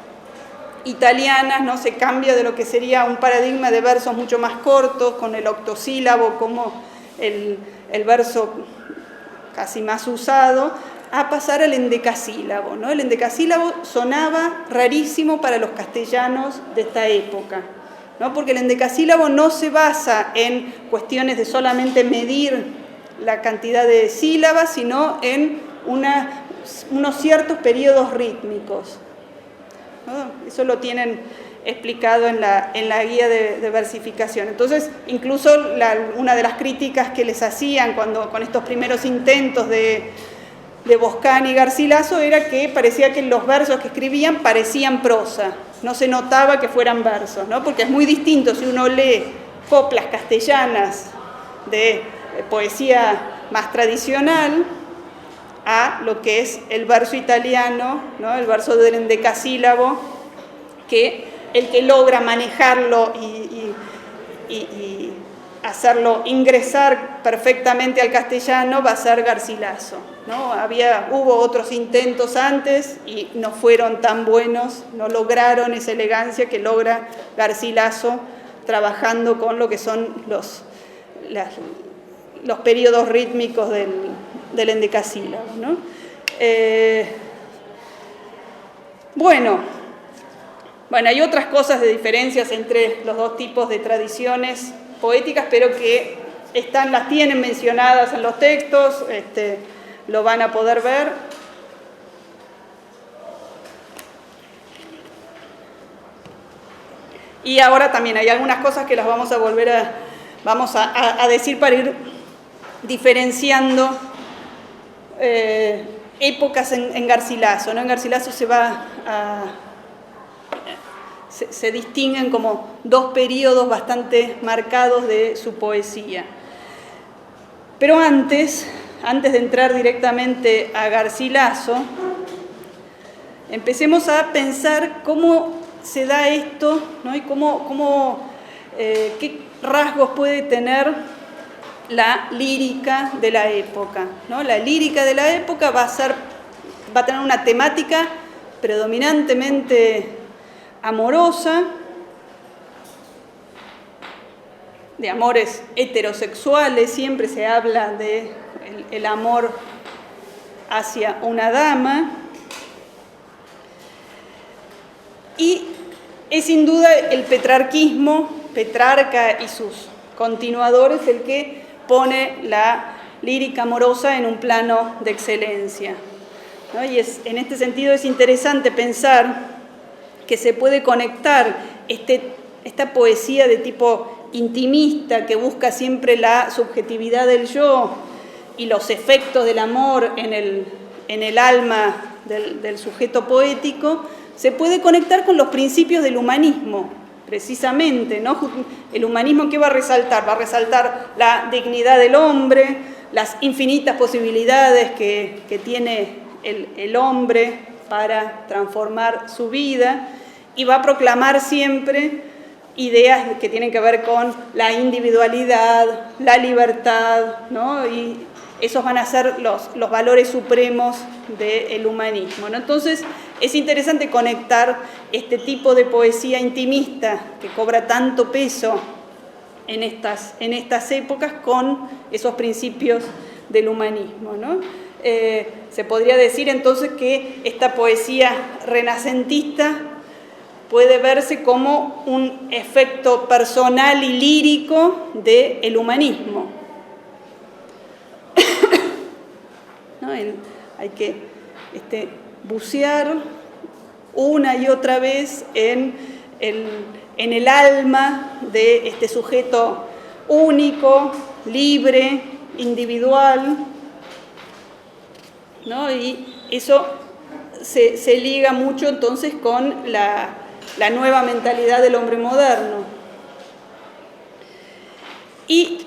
[SPEAKER 1] italianas, ¿no? Se cambia de lo que sería un paradigma de versos mucho más cortos, con el octosílabo como el verso casi más usado, a pasar al endecasílabo, ¿no? El endecasílabo sonaba rarísimo para los castellanos de esta época, ¿no? Porque el endecasílabo no se basa en cuestiones de solamente medir la cantidad de sílabas, sino en unos ciertos periodos rítmicos, ¿no? Eso lo tienen explicado en la guía de versificación. Entonces, incluso una de las críticas que les hacían con estos primeros intentos de Boscani y Garcilaso era que parecía que los versos que escribían parecían prosa, no se notaba que fueran versos, ¿no? Porque es muy distinto si uno lee coplas castellanas de poesía más tradicional a lo que es el verso italiano, ¿no? El verso del endecasílabo, que el que logra manejarlo y hacerlo ingresar perfectamente al castellano va a ser Garcilaso, ¿no? Hubo otros intentos antes y no fueron tan buenos, no lograron esa elegancia que logra Garcilaso trabajando con lo que son los periodos rítmicos del endecasílabo, ¿no? Bueno, hay otras cosas de diferencias entre los dos tipos de tradiciones poéticas, pero que las tienen mencionadas en los textos, lo van a poder ver. Y ahora también hay algunas cosas que las vamos a decir para ir diferenciando épocas en Garcilaso, ¿no? En Garcilaso se distinguen como dos periodos bastante marcados de su poesía. Pero antes de entrar directamente a Garcilaso, empecemos a pensar cómo se da esto, ¿no? Y qué rasgos puede tener la lírica de la época, ¿no? La lírica de la época va a tener una temática predominantemente amorosa, de amores heterosexuales, siempre se habla de el amor hacia una dama, y es sin duda el petrarquismo, Petrarca y sus continuadores, el que pone la lírica amorosa en un plano de excelencia, ¿no? Y en este sentido es interesante pensar que se puede conectar esta poesía de tipo intimista que busca siempre la subjetividad del yo y los efectos del amor en el alma del sujeto poético, se puede conectar con los principios del humanismo, precisamente, ¿no? El humanismo, ¿qué va a resaltar? Va a resaltar la dignidad del hombre, las infinitas posibilidades que tiene el hombre para transformar su vida, y va a proclamar siempre ideas que tienen que ver con la individualidad, la libertad, ¿no? Y esos van a ser los valores supremos del humanismo, ¿no? Entonces, es interesante conectar este tipo de poesía intimista que cobra tanto peso en estas épocas con esos principios del humanismo, ¿no? Se podría decir entonces que esta poesía renacentista puede verse como un efecto personal y lírico del humanismo. ¿no? Hay que bucear una y otra vez en el alma de este sujeto único, libre, individual, ¿no? Y eso se liga mucho entonces con la nueva mentalidad del hombre moderno. Y,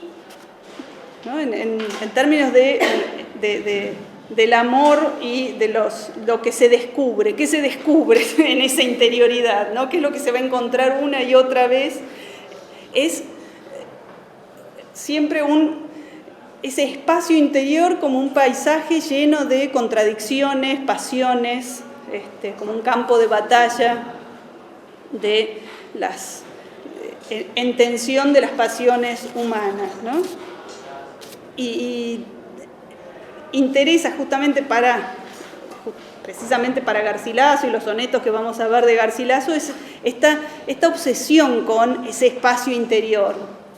[SPEAKER 1] ¿no? en términos del amor y de lo que se descubre, ¿qué se descubre en esa interioridad? ¿No? ¿Qué es lo que se va a encontrar una y otra vez? Es siempre ese espacio interior como un paisaje lleno de contradicciones, pasiones, como un campo de batalla en tensión de las pasiones humanas, ¿no? Y interesa precisamente para Garcilaso y los sonetos que vamos a ver de Garcilaso, es esta obsesión con ese espacio interior,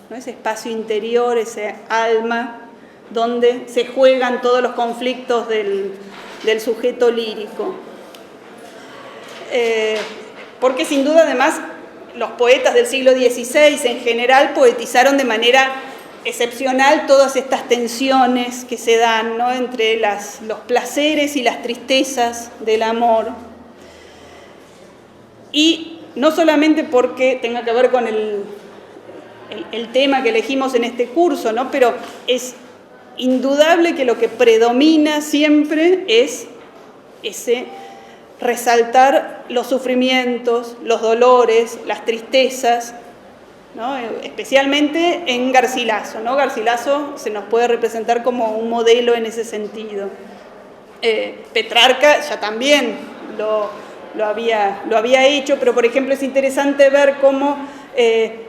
[SPEAKER 1] ¿no? Ese espacio interior, ese alma, donde se juegan todos los conflictos del sujeto lírico. Porque sin duda, además, los poetas del siglo XVI en general poetizaron de manera excepcional todas estas tensiones que se dan, ¿no? Entre los placeres y las tristezas del amor. Y no solamente porque tenga que ver con el tema que elegimos en este curso, ¿no? Pero es indudable que lo que predomina siempre es ese resaltar los sufrimientos, los dolores, las tristezas, ¿no? Especialmente en Garcilaso, ¿no? Garcilaso se nos puede representar como un modelo en ese sentido. Petrarca ya también lo había hecho, pero por ejemplo es interesante ver cómo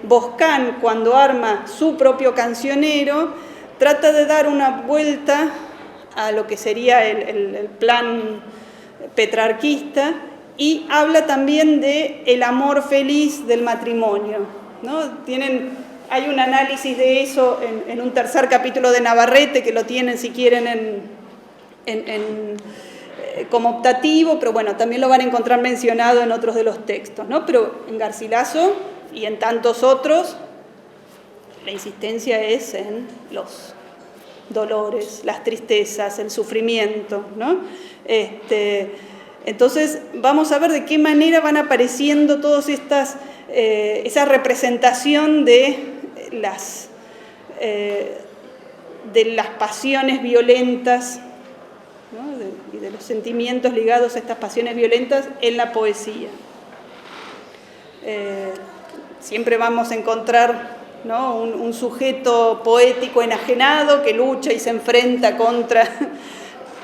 [SPEAKER 1] Boscán, cuando arma su propio cancionero, trata de dar una vuelta a lo que sería el plan petrarquista y habla también del amor feliz del matrimonio, ¿no? Hay un análisis de eso en un tercer capítulo de Navarrete, que lo tienen si quieren como optativo, pero bueno, también lo van a encontrar mencionado en otros de los textos, ¿no? Pero en Garcilaso y en tantos otros, la insistencia es en los dolores, las tristezas, el sufrimiento, ¿no? Entonces vamos a ver de qué manera van apareciendo todas esa representación de las pasiones violentas, ¿no? Y de los sentimientos ligados a estas pasiones violentas en la poesía. Siempre vamos a encontrar, ¿no? un sujeto poético enajenado que lucha y se enfrenta contra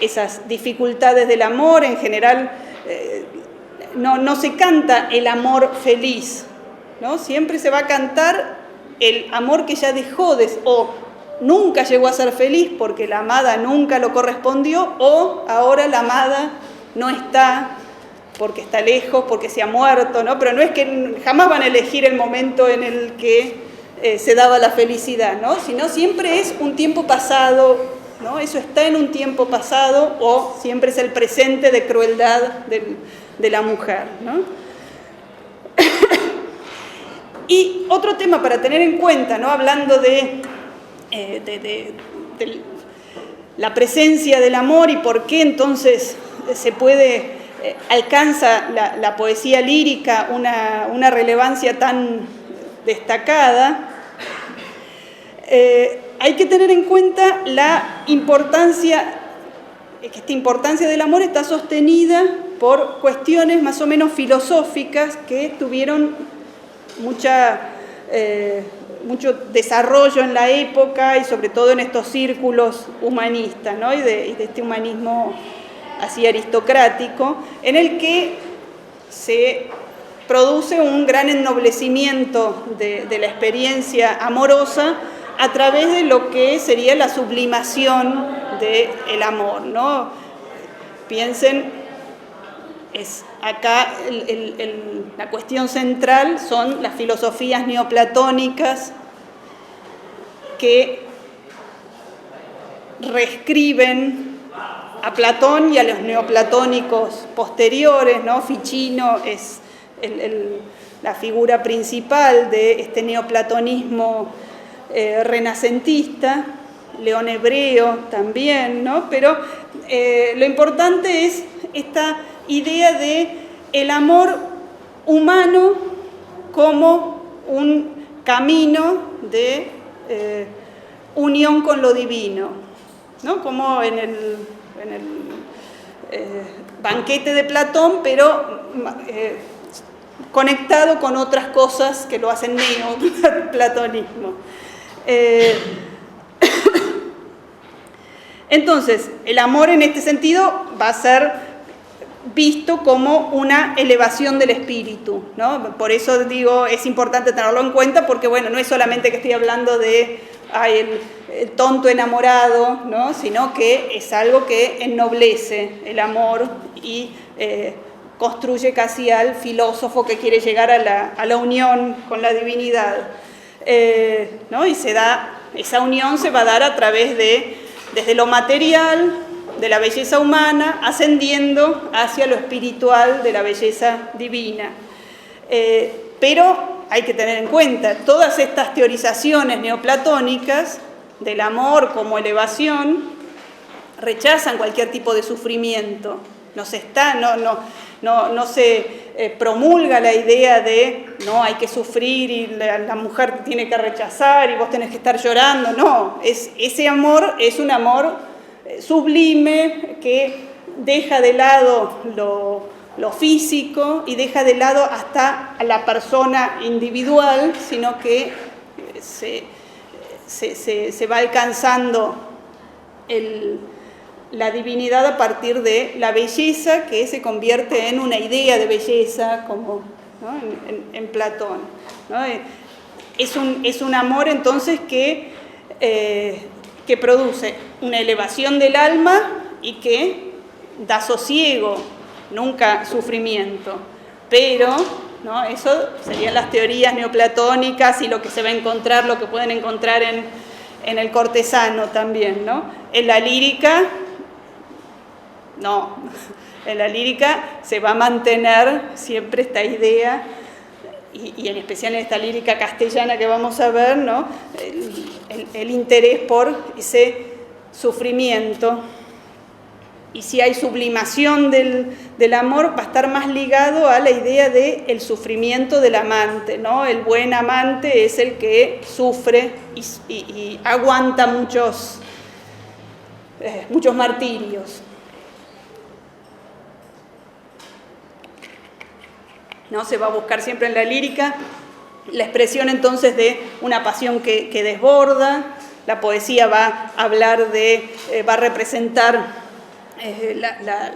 [SPEAKER 1] esas dificultades del amor. En general no se canta el amor feliz, ¿no? Siempre se va a cantar el amor que ya dejó o nunca llegó a ser feliz porque la amada nunca lo correspondió, o ahora la amada no está porque está lejos, porque se ha muerto, ¿no? Pero no es que jamás van a elegir el momento en el que se daba la felicidad, ¿no? Sino siempre es un tiempo pasado, ¿no? Eso está en un tiempo pasado, o siempre es el presente de crueldad de la mujer, ¿no? Y otro tema para tener en cuenta, ¿no? Hablando de la presencia del amor y por qué entonces alcanza la poesía lírica una relevancia tan destacada, hay que tener en cuenta la importancia, que esta importancia del amor está sostenida por cuestiones más o menos filosóficas que tuvieron mucho desarrollo en la época y sobre todo en estos círculos humanistas, ¿no? y de este humanismo así aristocrático, en el que se produce un gran ennoblecimiento de la experiencia amorosa a través de lo que sería la sublimación del amor, ¿no? Piensen, acá la cuestión central son las filosofías neoplatónicas que reescriben a Platón y a los neoplatónicos posteriores, ¿no? Ficino es la figura principal de este neoplatonismo renacentista, León Hebreo también, ¿no? Pero lo importante es esta idea de el amor humano como un camino de unión con lo divino, ¿no? Como en el banquete de Platón, pero conectado con otras cosas que lo hacen neoplatonismo. Entonces, el amor en este sentido va a ser visto como una elevación del espíritu, ¿no? Por eso digo, es importante tenerlo en cuenta, porque bueno, no es solamente que estoy hablando de el tonto enamorado, ¿no? Sino que es algo que ennoblece el amor y construye casi al filósofo que quiere llegar a la unión con la divinidad, ¿no? Y esa unión se va a dar a través desde lo material, de la belleza humana, ascendiendo hacia lo espiritual de la belleza divina. Pero hay que tener en cuenta, todas estas teorizaciones neoplatónicas del amor como elevación rechazan cualquier tipo de sufrimiento. No se promulga la idea de no, hay que sufrir y la mujer tiene que rechazar y vos tenés que estar llorando. No, ese amor es un amor sublime que deja de lado lo físico y deja de lado hasta a la persona individual, sino que se va alcanzando la divinidad a partir de la belleza, que se convierte en una idea de belleza, como, ¿no? en Platón, ¿no? Es un amor entonces que produce una elevación del alma y que da sosiego, nunca sufrimiento. Pero, ¿no? Eso serían las teorías neoplatónicas y lo que se va a encontrar, lo que pueden encontrar en el cortesano también, ¿no? En la lírica, no, en la lírica se va a mantener siempre esta idea, y en especial en esta lírica castellana que vamos a ver, ¿no? El interés por ese sufrimiento. Y si hay sublimación del amor, va a estar más ligado a la idea del sufrimiento del amante, ¿no? El buen amante es el que sufre y aguanta muchos martirios. ¿No? Se va a buscar siempre en la lírica la expresión entonces de una pasión que desborda. La poesía va a hablar va a representar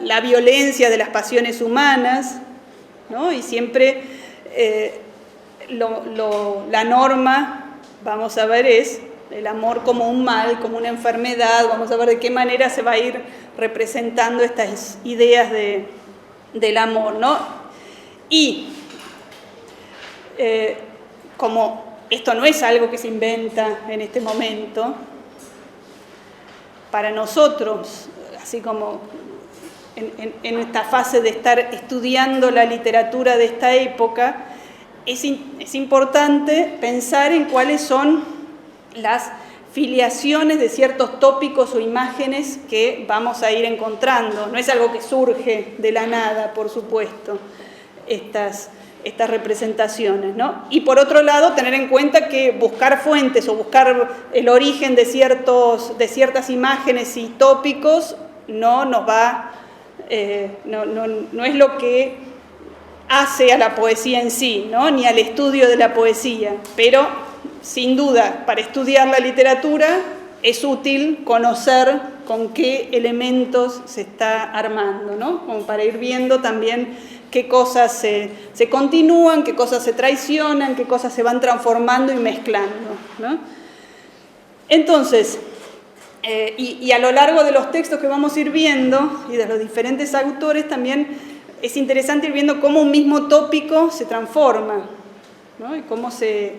[SPEAKER 1] la violencia de las pasiones humanas, ¿no? Y siempre la norma, vamos a ver, es el amor como un mal, como una enfermedad. Vamos a ver de qué manera se va a ir representando estas ideas del amor, ¿no? Y como esto no es algo que se inventa en este momento, para nosotros, así como en esta fase de estar estudiando la literatura de esta época, es importante pensar en cuáles son las filiaciones de ciertos tópicos o imágenes que vamos a ir encontrando. No es algo que surge de la nada, por supuesto, estas representaciones, ¿no? Y por otro lado, tener en cuenta que buscar fuentes o buscar el origen de ciertas imágenes y tópicos no nos va, no es lo que hace a la poesía en sí, ¿no? Ni al estudio de la poesía, pero sin duda, para estudiar la literatura es útil conocer con qué elementos se está armando, ¿no? Como para ir viendo también qué cosas se continúan, qué cosas se traicionan, qué cosas se van transformando y mezclando, ¿no? Entonces, y a lo largo de los textos que vamos a ir viendo y de los diferentes autores también es interesante ir viendo cómo un mismo tópico se transforma, ¿no? Y cómo se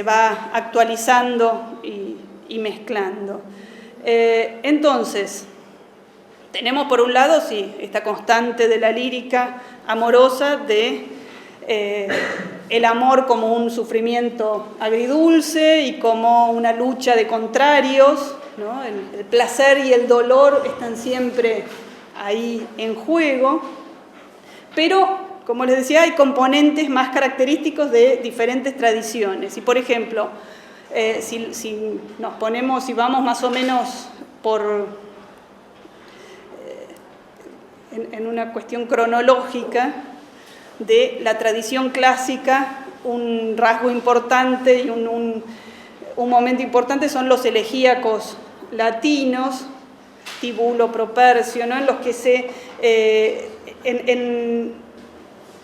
[SPEAKER 1] va actualizando y mezclando. Entonces, tenemos por un lado, sí, esta constante de la lírica amorosa de el amor como un sufrimiento agridulce y como una lucha de contrarios, ¿no? El placer y el dolor están siempre ahí en juego, pero, como les decía, hay componentes más característicos de diferentes tradiciones. Y, por ejemplo, si nos ponemos, si vamos más o menos en una cuestión cronológica de la tradición clásica, un rasgo importante y un momento importante son los elegíacos latinos, Tibulo, Propercio, ¿no? En los que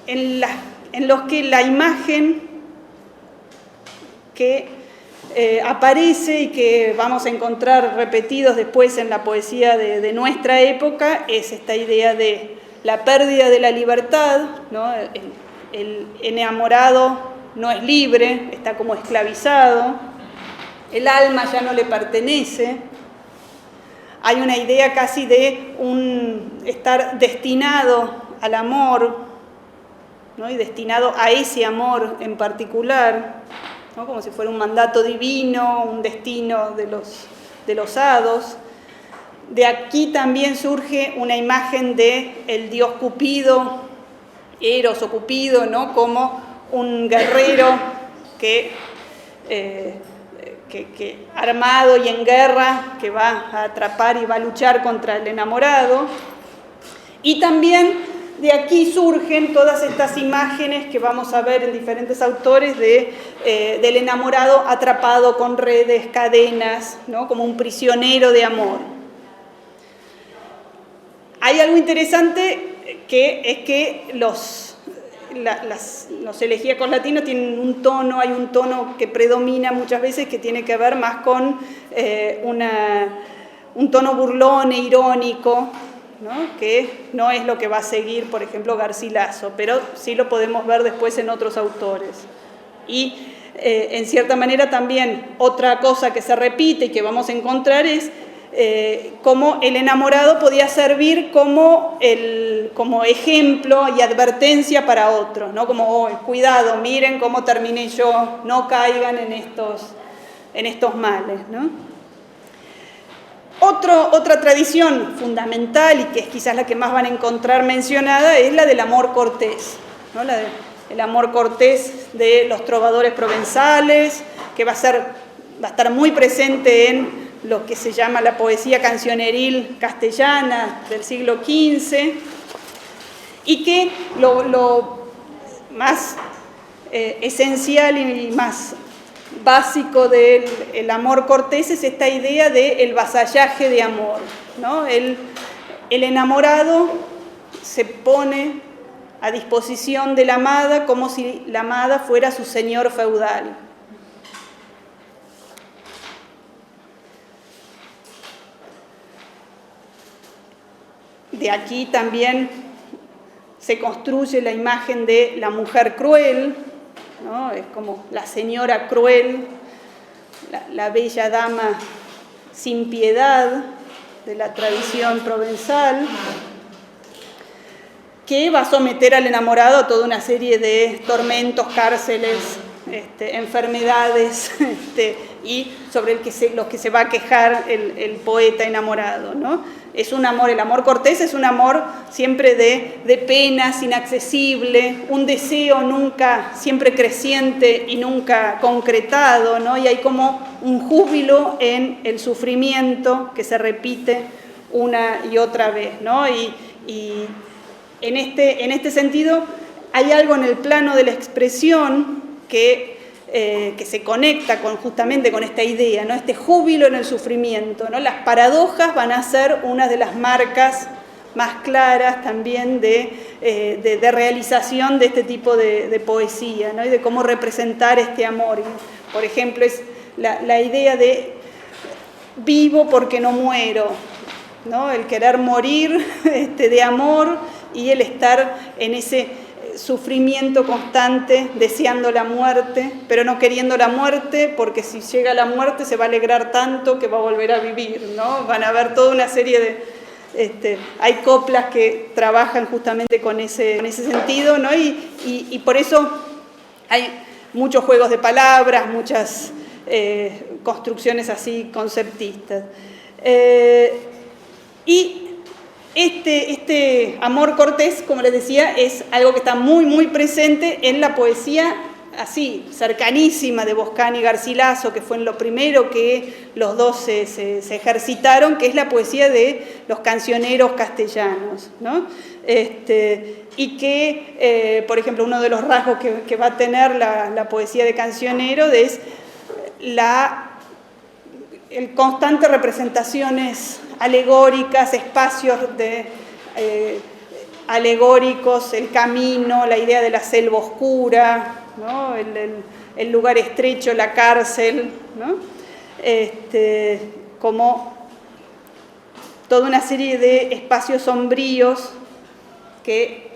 [SPEAKER 1] en los que la imagen que aparece y que vamos a encontrar repetidos después en la poesía de nuestra época es esta idea de la pérdida de la libertad, ¿no? El enamorado no es libre, está como esclavizado, el alma ya no le pertenece. Hay una idea casi de estar destinado al amor, ¿no? Y destinado a ese amor en particular, ¿no? Como si fuera un mandato divino, un destino de los hados. De aquí también surge una imagen de el dios Cupido, Eros o Cupido, ¿no? Como un guerrero que armado y en guerra, que va a atrapar y va a luchar contra el enamorado. Y también de aquí surgen todas estas imágenes que vamos a ver en diferentes autores del enamorado atrapado con redes, cadenas, ¿no? Como un prisionero de amor. Hay algo interesante que es que los elegíacos latinos tienen un tono, hay un tono que predomina muchas veces que tiene que ver más con un tono burlón e irónico, ¿no? Que no es lo que va a seguir, por ejemplo, Garcilaso, pero sí lo podemos ver después en otros autores. Y en cierta manera también otra cosa que se repite y que vamos a encontrar es cómo el enamorado podía servir como ejemplo y advertencia para otros, ¿no? Como, cuidado, miren cómo terminé yo, no caigan en estos males, ¿no? Otra tradición fundamental y que es quizás la que más van a encontrar mencionada es la del amor cortés, ¿no? El amor cortés de los trovadores provenzales, que va a estar muy presente en lo que se llama la poesía cancioneril castellana del siglo XV, y que lo más esencial y más básico del amor cortés es esta idea del vasallaje de amor, ¿no? El enamorado se pone a disposición de la amada como si la amada fuera su señor feudal. De aquí también se construye la imagen de la mujer cruel, ¿no? Es como la señora cruel, la bella dama sin piedad de la tradición provenzal, que va a someter al enamorado a toda una serie de tormentos, cárceles, enfermedades, y sobre los que se va a quejar el poeta enamorado, ¿no? Es un amor, el amor cortés es un amor siempre de penas, inaccesible, un deseo nunca, siempre creciente y nunca concretado, ¿no? Y hay como un júbilo en el sufrimiento que se repite una y otra vez, ¿no? Y en este sentido hay algo en el plano de la expresión que se conecta justamente con esta idea, ¿no? Este júbilo en el sufrimiento, ¿no? Las paradojas van a ser una de las marcas más claras también de realización de este tipo de poesía, ¿no? Y de cómo representar este amor. Y, por ejemplo, es la idea de vivo porque no muero, ¿no? El querer morir de amor y el estar en ese sufrimiento constante, deseando la muerte, pero no queriendo la muerte, porque si llega la muerte se va a alegrar tanto que va a volver a vivir, ¿no? Van a haber toda una serie hay coplas que trabajan justamente con ese sentido, ¿no? Y por eso hay muchos juegos de palabras, muchas construcciones así conceptistas. Y este amor cortés, como les decía, es algo que está muy, muy presente en la poesía así, cercanísima de Boscán y Garcilaso, que fue en lo primero que los dos se ejercitaron, que es la poesía de los cancioneros castellanos, ¿no? Y que, por ejemplo, uno de los rasgos que va a tener la poesía de cancionero es el constante representaciones alegóricas, espacios alegóricos, el camino, la idea de la selva oscura, ¿no? El lugar estrecho, la cárcel, ¿no? Como toda una serie de espacios sombríos que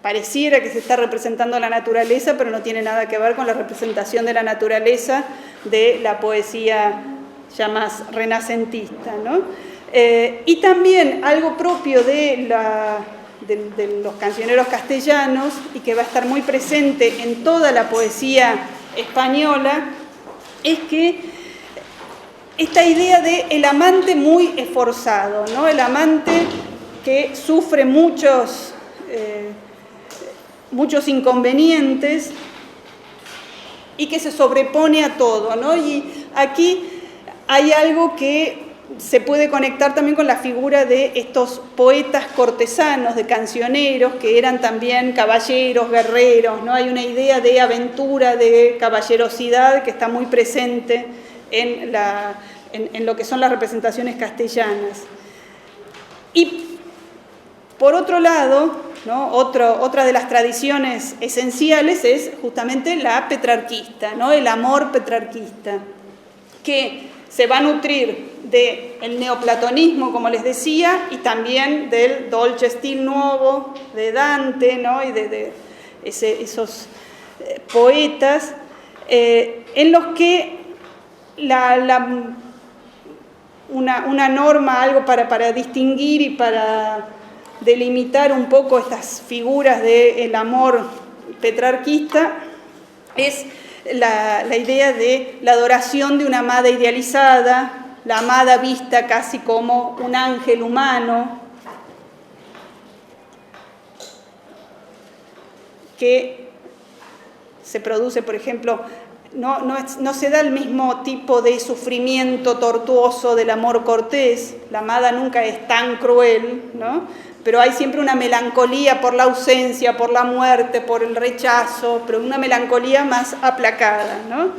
[SPEAKER 1] pareciera que se está representando la naturaleza, pero no tiene nada que ver con la representación de la naturaleza de la poesía ya más renacentista, ¿no? Y también algo propio de los cancioneros castellanos y que va a estar muy presente en toda la poesía española es que esta idea de el amante muy esforzado, ¿no? El amante que sufre muchos inconvenientes y que se sobrepone a todo, ¿no? Y aquí hay algo que se puede conectar también con la figura de estos poetas cortesanos, de cancioneros, que eran también caballeros, guerreros, ¿no? Hay una idea de aventura, de caballerosidad que está muy presente en lo que son las representaciones castellanas. Y por otro lado, ¿no? Otra de las tradiciones esenciales es justamente la petrarquista, ¿no? El amor petrarquista, que se va a nutrir del neoplatonismo, como les decía, y también del dolce stil nuovo de Dante, ¿no? Y de esos poetas en los que una norma, algo para distinguir y para delimitar un poco estas figuras del amor petrarquista es la idea de la adoración de una amada idealizada, la amada vista casi como un ángel humano, que se produce, por ejemplo, no se da el mismo tipo de sufrimiento tortuoso del amor cortés, la amada nunca es tan cruel, ¿no? Pero hay siempre una melancolía por la ausencia, por la muerte, por el rechazo, pero una melancolía más aplacada, ¿no?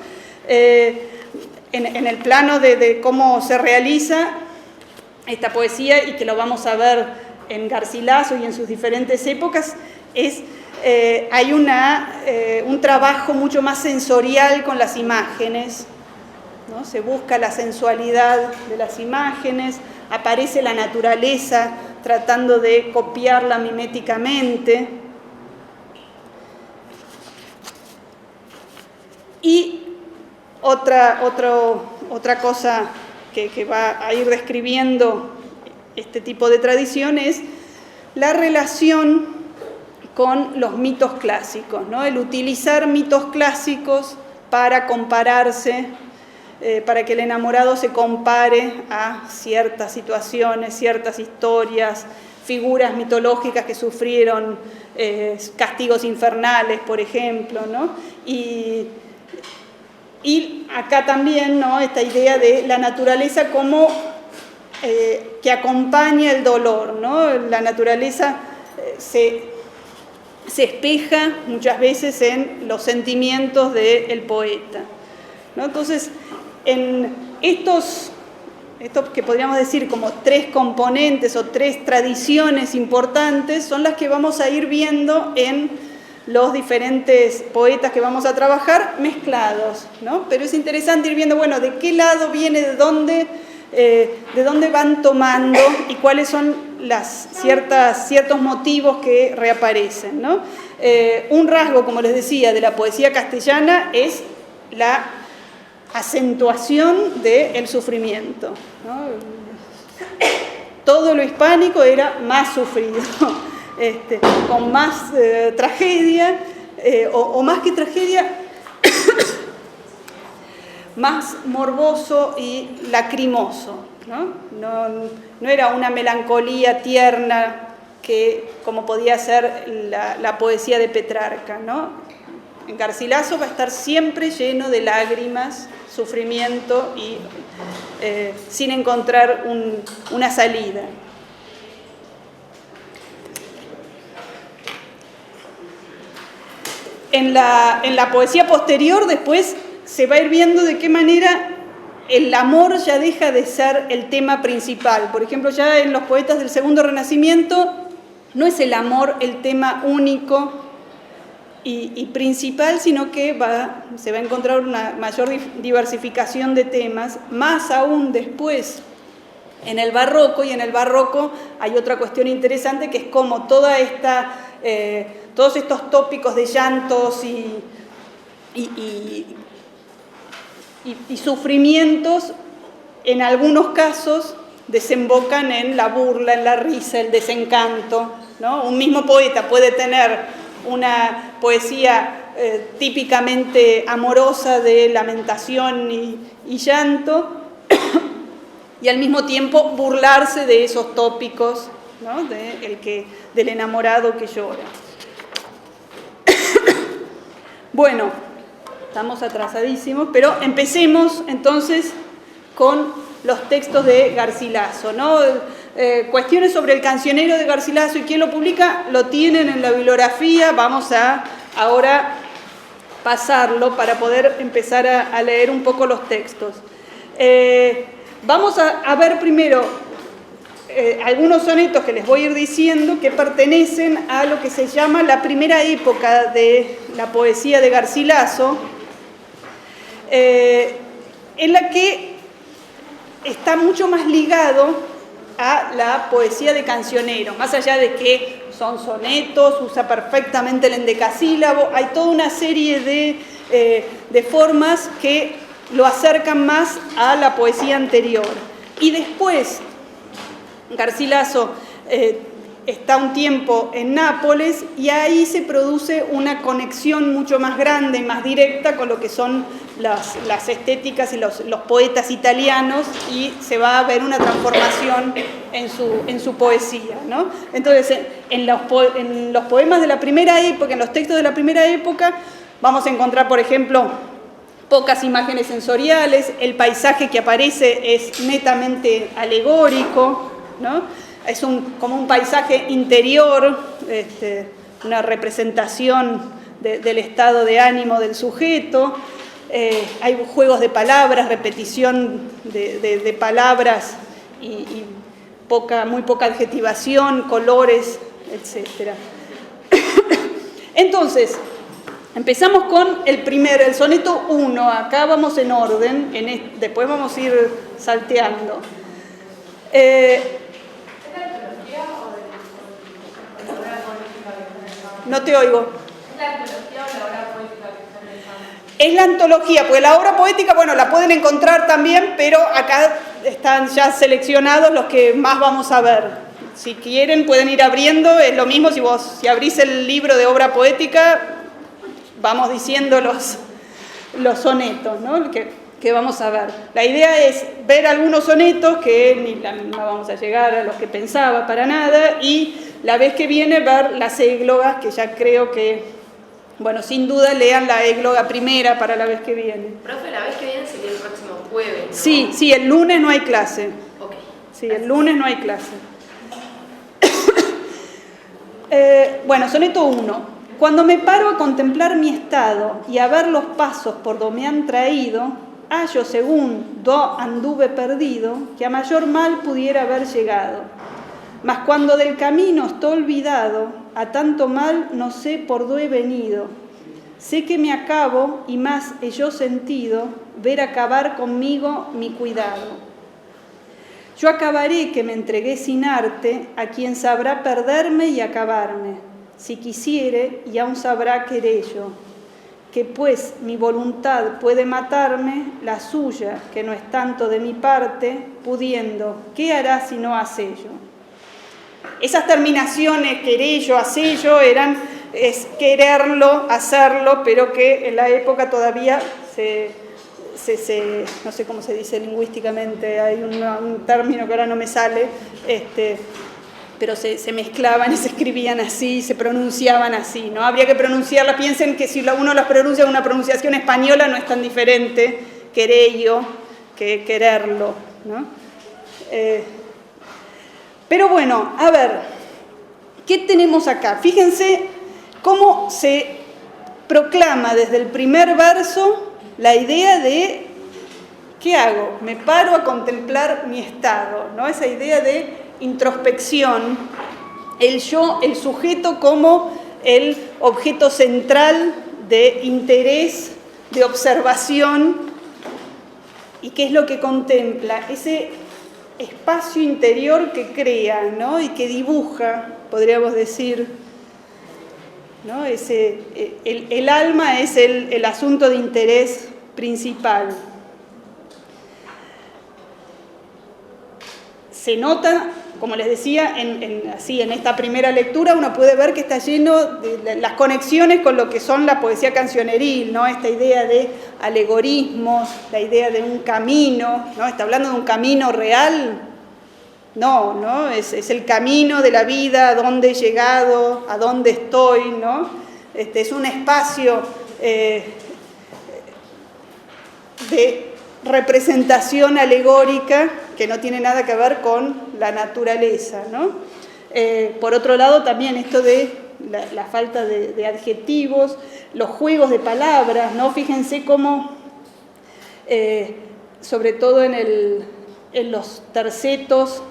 [SPEAKER 1] En el plano de cómo se realiza esta poesía, y que lo vamos a ver en Garcilaso y en sus diferentes épocas, hay un trabajo mucho más sensorial con las imágenes, ¿no? Se busca la sensualidad de las imágenes, aparece la naturaleza tratando de copiarla miméticamente. Y otra cosa que va a ir describiendo este tipo de tradición es la relación con los mitos clásicos, ¿no? El utilizar mitos clásicos para compararse, para que el enamorado se compare a ciertas situaciones, ciertas historias, figuras mitológicas que sufrieron castigos infernales, por ejemplo, ¿no? Y acá también, ¿no? Esta idea de la naturaleza como que acompaña el dolor, ¿no? La naturaleza se espeja muchas veces en los sentimientos del poeta, ¿no? Entonces, en estos que podríamos decir como tres componentes o tres tradiciones importantes son las que vamos a ir viendo en los diferentes poetas que vamos a trabajar mezclados, ¿no? Pero es interesante ir viendo, bueno, de qué lado viene, de dónde van tomando y cuáles son ciertos motivos que reaparecen, ¿no? Un rasgo, como les decía, de la poesía castellana es la acentuación del sufrimiento, ¿no? todo lo hispánico era más sufrido, con más tragedia, o más que tragedia, más morboso y lacrimoso, ¿no? No era una melancolía tierna como podía ser la poesía de Petrarca, ¿no? En Garcilaso va a estar siempre lleno de lágrimas, sufrimiento y sin encontrar una salida. En la poesía posterior después se va a ir viendo de qué manera el amor ya deja de ser el tema principal. Por ejemplo, ya en los poetas del Segundo Renacimiento no es el amor el tema único y principal, sino que se va a encontrar una mayor diversificación de temas, más aún después en el Barroco, y en el Barroco hay otra cuestión interesante que es cómo todos estos tópicos de llantos y sufrimientos, en algunos casos desembocan en la burla, en la risa, el desencanto, ¿no? Un mismo poeta puede tener una poesía típicamente amorosa de lamentación y llanto, y al mismo tiempo burlarse de esos tópicos, ¿no? Del enamorado que llora. Bueno, estamos atrasadísimos, pero empecemos entonces con los textos de Garcilaso, ¿no? Cuestiones sobre el cancionero de Garcilaso y quién lo publica, lo tienen en la bibliografía. Vamos a ahora pasarlo para poder empezar a leer un poco los textos. Vamos a ver primero algunos sonetos que les voy a ir diciendo que pertenecen a lo que se llama la primera época de la poesía de Garcilaso, en la que está mucho más ligado a la poesía de cancionero, más allá de que son sonetos, usa perfectamente el endecasílabo, hay toda una serie de formas que lo acercan más a la poesía anterior. Y después, Garcilaso está un tiempo en Nápoles y ahí se produce una conexión mucho más grande y más directa con lo que son las estéticas y los poetas italianos, y se va a ver una transformación en su poesía, ¿no? Entonces, en los poemas de la primera época, en los textos de la primera época, vamos a encontrar, por ejemplo, pocas imágenes sensoriales, el paisaje que aparece es netamente alegórico, ¿no? Es como un paisaje interior, una representación del estado de ánimo del sujeto. Hay juegos de palabras, repetición de palabras y muy poca adjetivación, colores, etc. Entonces, empezamos con el soneto 1. Acá vamos en orden, después vamos a ir salteando. No te oigo.
[SPEAKER 2] ¿Es la antología o la obra poética que están pensando?
[SPEAKER 1] Es la antología, porque la obra poética, bueno, la pueden encontrar también, pero acá están ya seleccionados los que más vamos a ver. Si quieren pueden ir abriendo, es lo mismo si abrís el libro de obra poética, vamos diciendo los sonetos, ¿no? Que vamos a ver. La idea es ver algunos sonetos que no vamos a llegar a los que pensaba para nada, y la vez que viene ver las églogas, que ya creo que, bueno, sin duda lean la égloga primera para la vez que viene.
[SPEAKER 4] Profe, la vez que viene sería el próximo jueves, ¿no?
[SPEAKER 1] Sí, el lunes no hay clase.
[SPEAKER 4] Ok.
[SPEAKER 1] Sí, el lunes no hay clase. Bueno, soneto 1. Cuando me paro a contemplar mi estado y a ver los pasos por donde me han traído, hallo según do anduve perdido, que a mayor mal pudiera haber llegado. Mas cuando del camino estoy olvidado, a tanto mal no sé por dó he venido. Sé que me acabo, y más he yo sentido, ver acabar conmigo mi cuidado. Yo acabaré que me entregué sin arte a quien sabrá perderme y acabarme, si quisiere, y aún sabrá querello. que pues mi voluntad puede matarme, la suya, que no es tanto de mi parte, pudiendo, ¿qué hará si no hace yo? Esas terminaciones, queré yo, hace yo, es quererlo, hacerlo, pero que en la época todavía no sé cómo se dice lingüísticamente, hay un término que ahora no me sale, pero se mezclaban y se escribían así, se pronunciaban así, ¿no? Habría que pronunciarlas, piensen que si uno las pronuncia con una pronunciación española no es tan diferente querello que quererlo, ¿no? Pero bueno, a ver, ¿qué tenemos acá? Fíjense cómo se proclama desde el primer verso la idea de ¿qué hago? Me paro a contemplar mi estado, ¿no? Esa idea de introspección, el yo, el sujeto como el objeto central de interés, de observación, y qué es lo que contempla, ese espacio interior que crea, ¿no? Y que dibuja, podríamos decir, ¿no? El alma es el asunto de interés principal. Se nota, como les decía, en esta primera lectura uno puede ver que está lleno de las conexiones con lo que son la poesía cancioneril, ¿no? Esta idea de alegorismos, la idea de un camino, ¿no? ¿Está hablando de un camino real? No, es el camino de la vida, a dónde he llegado, a dónde estoy, ¿no? Es un espacio de representación alegórica que no tiene nada que ver con la naturaleza, ¿no? Por otro lado, también esto de la falta de adjetivos, los juegos de palabras, ¿no? Fíjense cómo, sobre todo en los tercetos,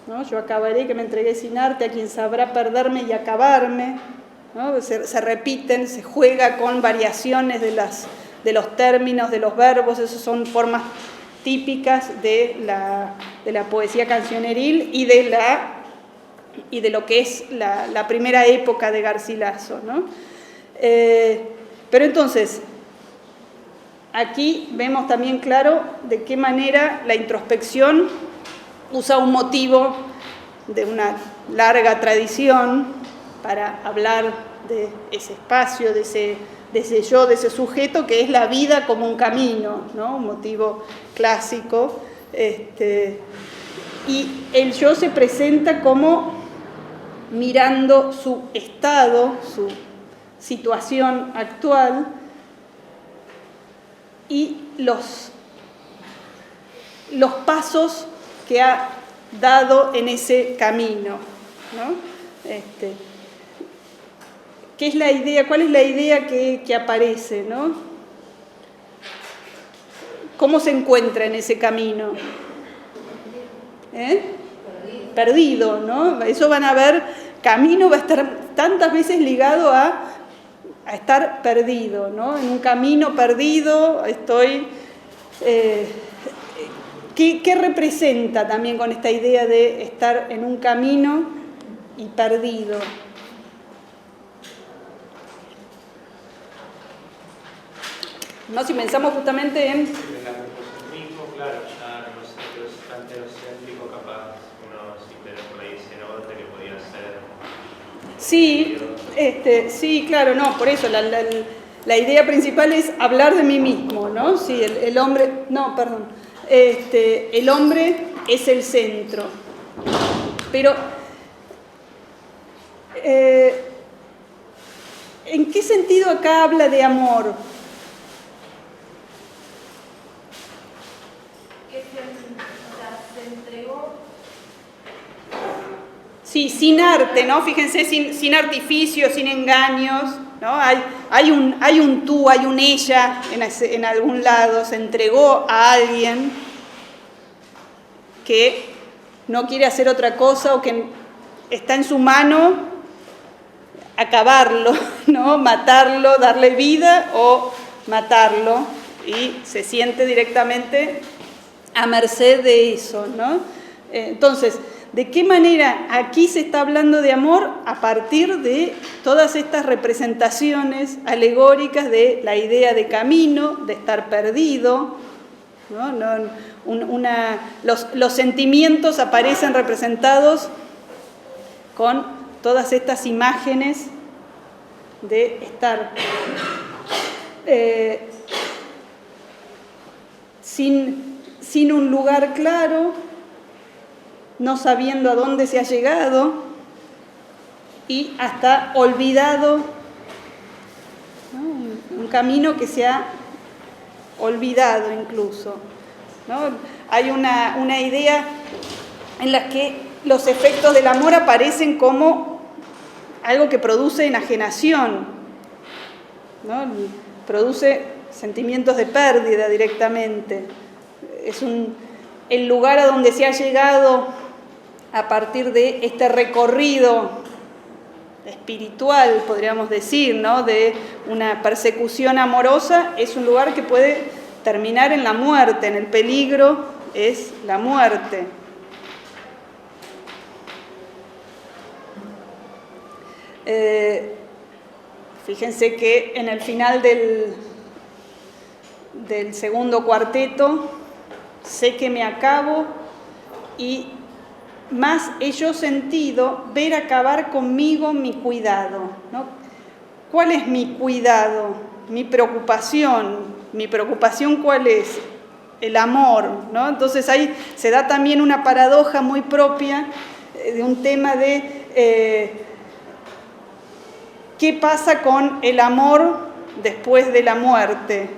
[SPEAKER 1] ¿no? Yo acabaré que me entregué sin arte a quien sabrá perderme y acabarme, ¿no? Se repiten, se juega con variaciones de los términos, de los verbos, esas son formas típicas de la poesía cancioneril y de lo que es la primera época de Garcilaso, ¿no? Pero entonces, aquí vemos también claro de qué manera la introspección usa un motivo de una larga tradición para hablar de ese espacio, de ese yo, de ese sujeto, que es la vida como un camino, ¿no? Un motivo clásico. Y el yo se presenta como mirando su estado, su situación actual y los pasos que ha dado en ese camino, ¿no? ¿Qué es la idea? ¿Cuál es la idea que aparece, ¿no? ¿Cómo se encuentra en ese camino? Perdido, ¿no? Eso van a ver, camino va a estar tantas veces ligado a estar perdido, ¿no? En un camino perdido estoy... ¿Qué representa también con esta idea de estar en un camino y perdido? ¿No? Si pensamos justamente en...
[SPEAKER 3] El antroposentrismo, claro, ya nosotros antelocéntrico capaz uno siempre por ahí se nota que podía ser...
[SPEAKER 1] Sí, claro, no, por eso la idea principal es hablar de mí mismo, ¿no? Sí, el hombre... No, perdón. El hombre es el centro. Pero... ¿en qué sentido acá habla de amor? Sí, sin arte, ¿no? Fíjense, sin artificios, sin engaños, ¿no? Hay un tú, hay un ella en algún lado, se entregó a alguien que no quiere hacer otra cosa o que está en su mano acabarlo, ¿no? Matarlo, darle vida o matarlo, y se siente directamente a merced de eso, ¿no? Entonces, ¿De qué manera aquí se está hablando de amor? A partir de todas estas representaciones alegóricas de la idea de camino, de estar perdido, ¿no? Los sentimientos aparecen representados con todas estas imágenes de estar sin un lugar claro, no sabiendo a dónde se ha llegado y hasta olvidado, ¿no? Un camino que se ha olvidado incluso, ¿no? Hay una idea en la que los efectos del amor aparecen como algo que produce enajenación, ¿no? Produce sentimientos de pérdida directamente. Es el lugar a donde se ha llegado a partir de este recorrido espiritual, podríamos decir, ¿no? De una persecución amorosa, es un lugar que puede terminar en la muerte, en el peligro es la muerte. Fíjense que en el final del segundo cuarteto, sé que me acabo y más he yo sentido ver acabar conmigo mi cuidado, ¿no? ¿Cuál es mi cuidado? Mi preocupación. ¿Mi preocupación cuál es? El amor, ¿no? Entonces ahí se da también una paradoja muy propia de un tema de ¿qué pasa con el amor después de la muerte?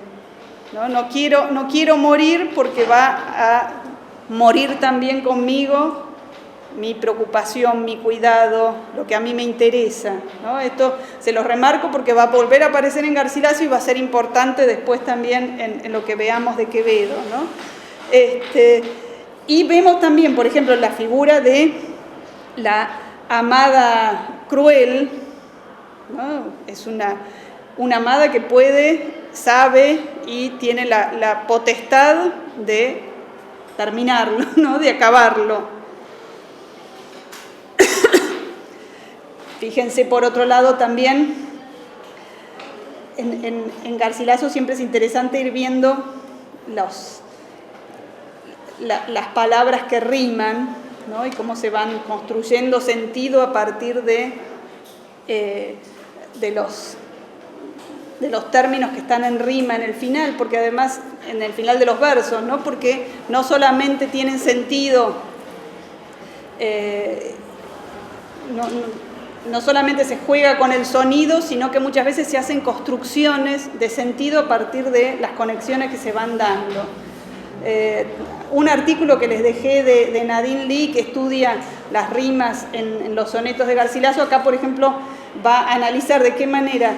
[SPEAKER 1] No quiero morir porque va a morir también conmigo mi preocupación, mi cuidado, lo que a mí me interesa, ¿no? Esto se lo remarco porque va a volver a aparecer en Garcilaso y va a ser importante después también en lo que veamos de Quevedo, ¿no? Y vemos también, por ejemplo, la figura de la amada cruel, ¿no? Es una amada que sabe y tiene la potestad de terminarlo, ¿no? De acabarlo. Fíjense, por otro lado, también en Garcilaso siempre es interesante ir viendo las palabras que riman, ¿no? Y cómo se van construyendo sentido a partir de los términos que están en rima en el final, porque además en el final de los versos, ¿no? Porque no solamente tienen sentido, no solamente se juega con el sonido, sino que muchas veces se hacen construcciones de sentido a partir de las conexiones que se van dando. Un artículo que les dejé de Nadine Lee, que estudia las rimas en los sonetos de Garcilaso, acá por ejemplo va a analizar de qué manera,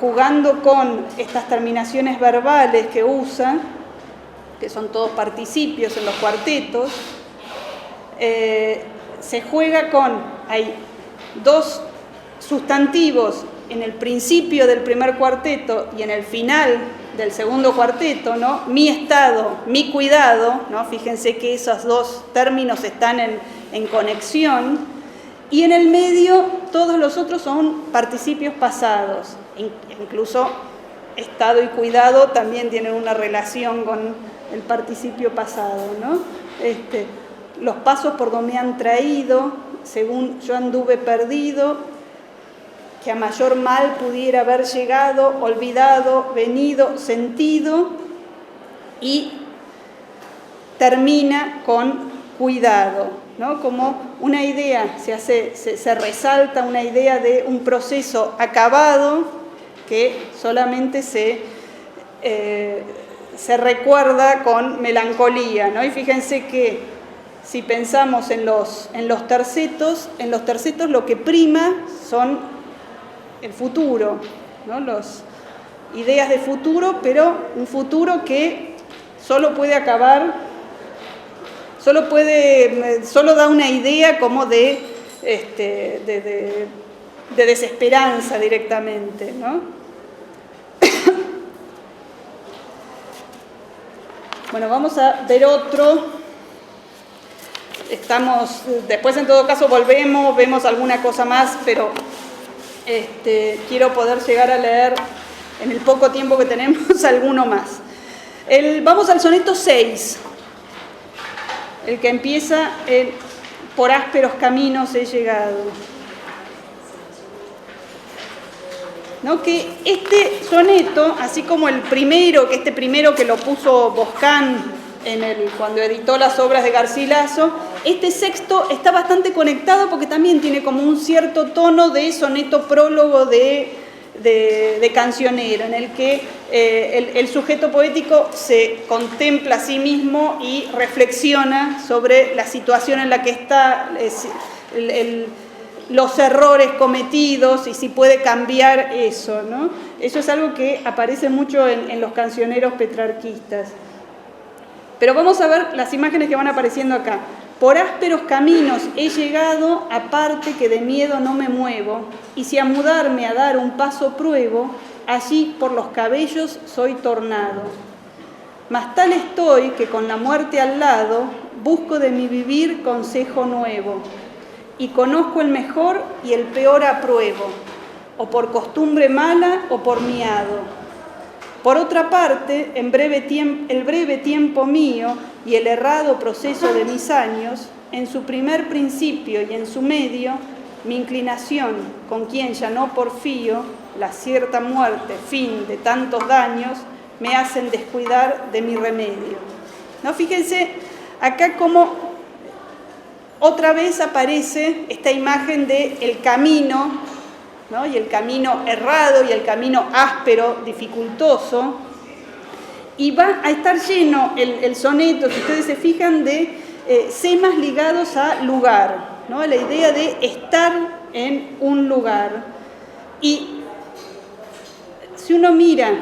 [SPEAKER 1] jugando con estas terminaciones verbales que usa, que son todos participios en los cuartetos, se juega hay dos sustantivos en el principio del primer cuarteto y en el final del segundo cuarteto, ¿no? Mi estado, mi cuidado, ¿no? Fíjense que esos dos términos están en conexión, y en el medio todos los otros son participios pasados, incluso estado y cuidado también tienen una relación con el participio pasado, ¿no? Los pasos por donde me han traído, según yo anduve perdido, que a mayor mal pudiera haber llegado, olvidado, venido, sentido, y termina con cuidado, ¿no? Como una idea, se resalta una idea de un proceso acabado que solamente se recuerda con melancolía, ¿no? Y fíjense que si pensamos en los tercetos lo que prima son el futuro, ¿no? Las ideas de futuro, pero un futuro que solo puede acabar, solo da una idea como de desesperanza directamente, ¿no? Bueno, vamos a ver otro estamos, después en todo caso volvemos, vemos alguna cosa más, pero quiero poder llegar a leer en el poco tiempo que tenemos alguno más. Vamos al soneto 6, el que empieza en por ásperos caminos he llegado. ¿No? Que este soneto, así como el primero, que este primero que lo puso Boscán cuando editó las obras de Garcilaso, este sexto está bastante conectado porque también tiene como un cierto tono de soneto prólogo de cancionero, en el que el sujeto poético se contempla a sí mismo y reflexiona sobre la situación en la que está, los errores cometidos y si puede cambiar eso, ¿no? Eso es algo que aparece mucho en los cancioneros petrarquistas. Pero vamos a ver las imágenes que van apareciendo acá. Por ásperos caminos he llegado, aparte que de miedo no me muevo, y si a mudarme a dar un paso pruebo, allí por los cabellos soy tornado. Mas tal estoy que con la muerte al lado, busco de mi vivir consejo nuevo, y conozco el mejor y el peor apruebo, o por costumbre mala o por miado. Por otra parte, el breve tiempo mío y el errado proceso de mis años, en su primer principio y en su medio, mi inclinación, con quien ya no porfío, la cierta muerte, fin de tantos daños, me hacen descuidar de mi remedio. ¿No? Fíjense acá cómo otra vez aparece esta imagen del camino, ¿no? Y el camino errado y el camino áspero, dificultoso, y va a estar lleno el soneto, si ustedes se fijan, de semas ligados a lugar, ¿no? La idea de estar en un lugar. Y si uno mira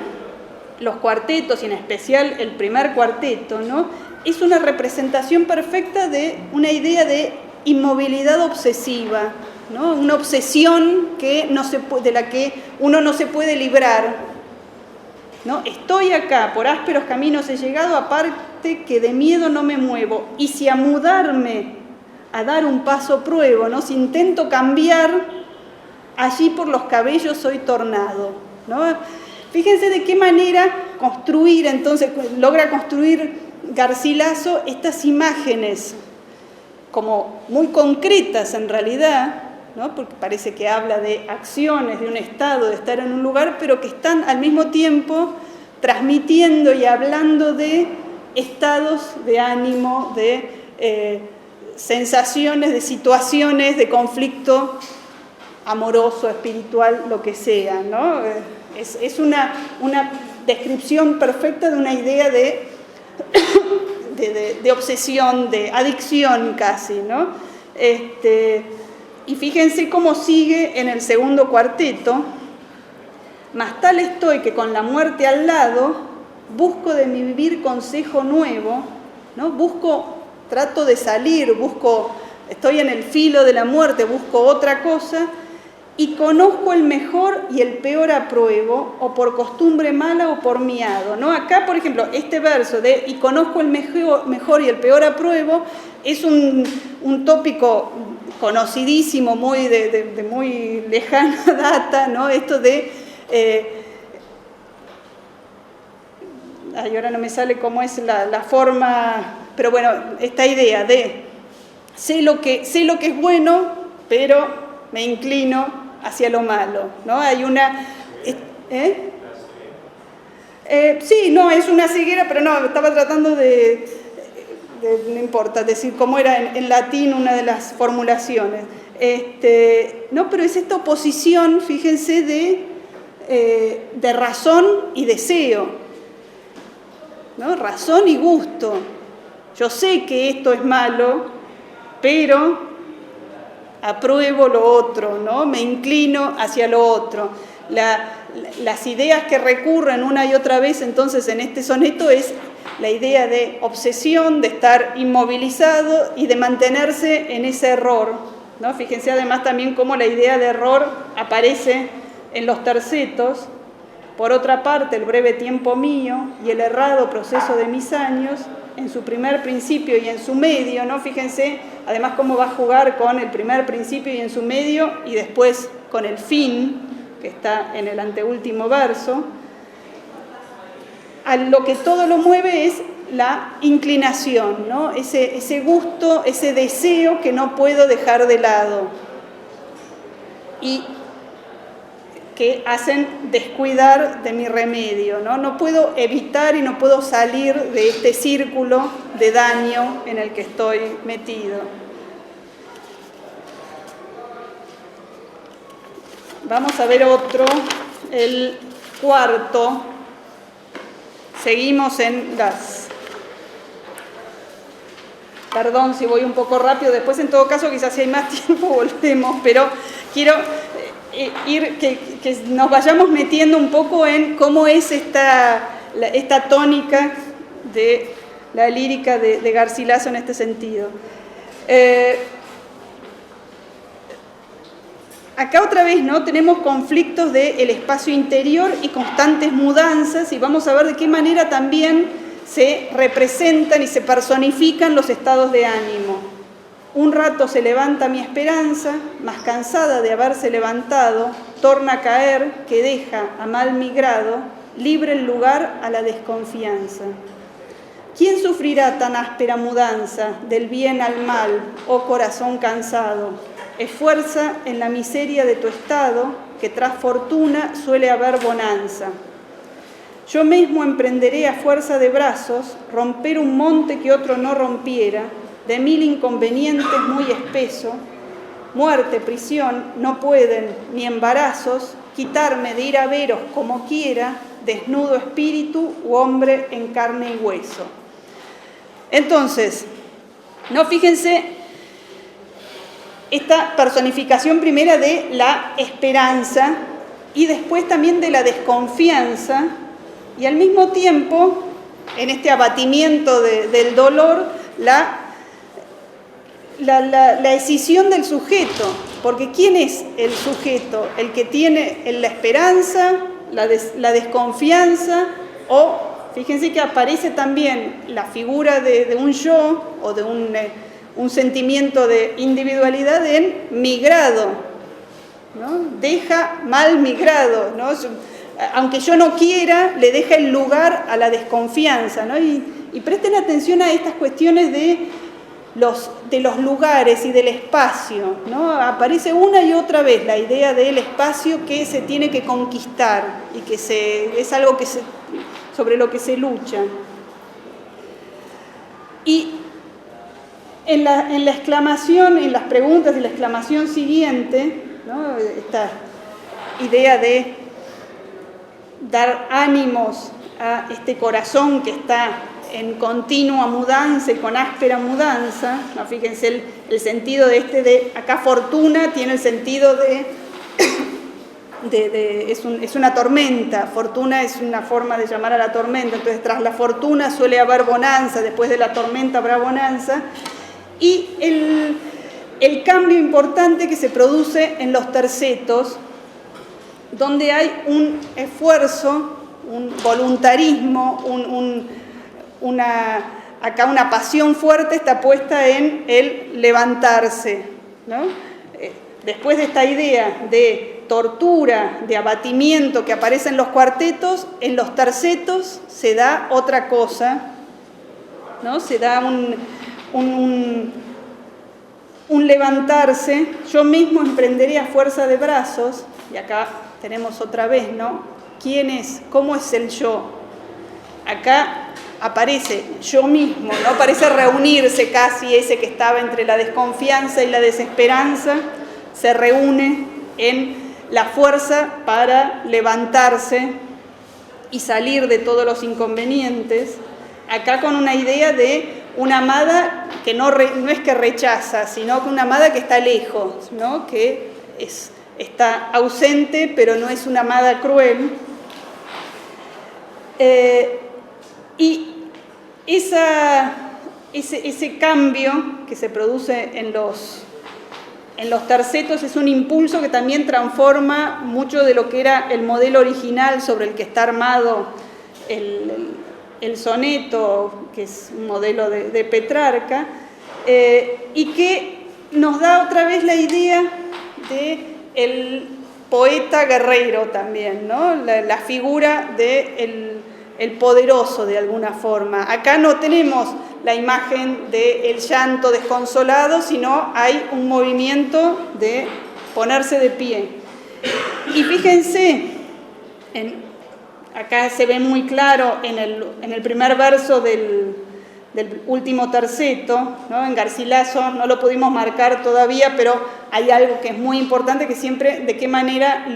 [SPEAKER 1] los cuartetos, y en especial el primer cuarteto, ¿no? Es una representación perfecta de una idea de inmovilidad obsesiva, ¿no? Una obsesión de la que uno no se puede librar, ¿no? Estoy acá, por ásperos caminos he llegado, aparte que de miedo no me muevo, y si a mudarme a dar un paso pruebo, ¿no? Si intento cambiar, allí por los cabellos soy tornado, ¿no? Fíjense de qué manera logra construir Garcilaso estas imágenes como muy concretas en realidad, ¿no? Porque parece que habla de acciones, de un estado, de estar en un lugar, pero que están al mismo tiempo transmitiendo y hablando de estados de ánimo, de sensaciones, de situaciones, de conflicto amoroso, espiritual, lo que sea, ¿no? Es una descripción perfecta de una idea de obsesión, de adicción casi, ¿no? Y fíjense cómo sigue en el segundo cuarteto. Mas tal estoy que con la muerte al lado, busco de mi vivir consejo nuevo, ¿no? Trato de salir, estoy en el filo de la muerte, busco otra cosa, y conozco el mejor y el peor apruebo, o por costumbre mala o por miado, ¿no? Acá, por ejemplo, este verso de y conozco el mejor y el peor apruebo es un tópico conocidísimo, muy de muy lejana data, ¿no? Esto de ahora no me sale cómo es la forma, pero bueno, esta idea de sé lo que es bueno, pero me inclino hacia lo malo, ¿no? Hay una... sí, no, es una ceguera, pero no, estaba tratando no importa, decir cómo era en latín una de las formulaciones. No, pero es esta oposición, fíjense, de razón y deseo, ¿no? Razón y gusto. Yo sé que esto es malo, pero apruebo lo otro, ¿no? Me inclino hacia lo otro. Las ideas que recurren una y otra vez entonces en este soneto es la idea de obsesión, de estar inmovilizado y de mantenerse en ese error, ¿no? Fíjense además también cómo la idea de error aparece en los tercetos, Por otra parte, el breve tiempo mío y el errado proceso de mis años, en su primer principio y en su medio, ¿no? Fíjense, además, cómo va a jugar con el primer principio y en su medio, y después con el fin, que está en el anteúltimo verso. A lo que todo lo mueve es la inclinación, ¿no? Ese gusto, ese deseo que no puedo dejar de lado y que hacen descuidar de mi remedio, ¿no? No puedo evitar y no puedo salir de este círculo de daño en el que estoy metido. Vamos a ver otro, el cuarto. Seguimos en las... Perdón si voy un poco rápido, después en todo caso quizás si hay más tiempo volvemos, pero quiero que nos vayamos metiendo un poco en cómo es esta tónica de la lírica de Garcilaso en este sentido. Acá otra vez, ¿no? Tenemos conflictos del espacio interior y constantes mudanzas, y vamos a ver de qué manera también se representan y se personifican los estados de ánimo. Un rato se levanta mi esperanza, más cansada de haberse levantado, torna a caer, que deja a mal migrado, libre el lugar a la desconfianza. ¿Quién sufrirá tan áspera mudanza del bien al mal, oh corazón cansado? Esfuerza en la miseria de tu estado, que tras fortuna suele haber bonanza. Yo mismo emprenderé a fuerza de brazos, romper un monte que otro no rompiera, de 1000 inconvenientes muy espeso. Muerte, prisión, no pueden, ni embarazos, quitarme de ir a veros como quiera, desnudo espíritu u hombre en carne y hueso. Entonces, no, fíjense, esta personificación primera de la esperanza y después también de la desconfianza, y al mismo tiempo, en este abatimiento del dolor, la escisión del sujeto, porque ¿quién es el sujeto? El que tiene la esperanza, la desconfianza, o fíjense que aparece también la figura de un yo o de un sentimiento de individualidad en migrado, ¿no? Deja mal migrado, ¿no? Aunque yo no quiera, le deja el lugar a la desconfianza, ¿no? Y presten atención a estas cuestiones de los lugares y del espacio, ¿no? Aparece una y otra vez la idea del espacio que se tiene que conquistar y que es algo sobre lo que se lucha. Y en la exclamación, en las preguntas de la exclamación siguiente, ¿no? Esta idea de dar ánimos a este corazón que está en continua mudanza y con áspera mudanza, ¿no? Fíjense el sentido de acá fortuna tiene el sentido es una tormenta, fortuna es una forma de llamar a la tormenta, entonces tras la fortuna suele haber bonanza, después de la tormenta habrá bonanza, y el cambio importante que se produce en los tercetos, donde hay un esfuerzo, un voluntarismo, acá una pasión fuerte está puesta en el levantarse, ¿no? Después de esta idea de tortura, de abatimiento que aparece en los cuartetos, en los tercetos se da otra cosa, ¿no? Se da un levantarse. Yo mismo emprenderé a fuerza de brazos, y acá tenemos otra vez, ¿no? ¿Quién es? ¿Cómo es el yo? Acá aparece yo mismo, ¿no? Parece reunirse casi ese que estaba entre la desconfianza y la desesperanza, se reúne en la fuerza para levantarse y salir de todos los inconvenientes. Acá con una idea de una amada que no es que rechaza, sino que una amada que está lejos, ¿no? Que está ausente, pero no es una amada cruel. Y ese cambio que se produce en los tercetos es un impulso que también transforma mucho de lo que era el modelo original sobre el que está armado el soneto, que es un modelo de Petrarca, y que nos da otra vez la idea del poeta guerrero también, ¿no? La figura del poderoso de alguna forma. Acá no tenemos la imagen del llanto desconsolado, sino hay un movimiento de ponerse de pie. Y fíjense, acá se ve muy claro en el primer verso del último terceto, ¿no? En Garcilaso no lo pudimos marcar todavía, pero hay algo que es muy importante, que siempre de qué manera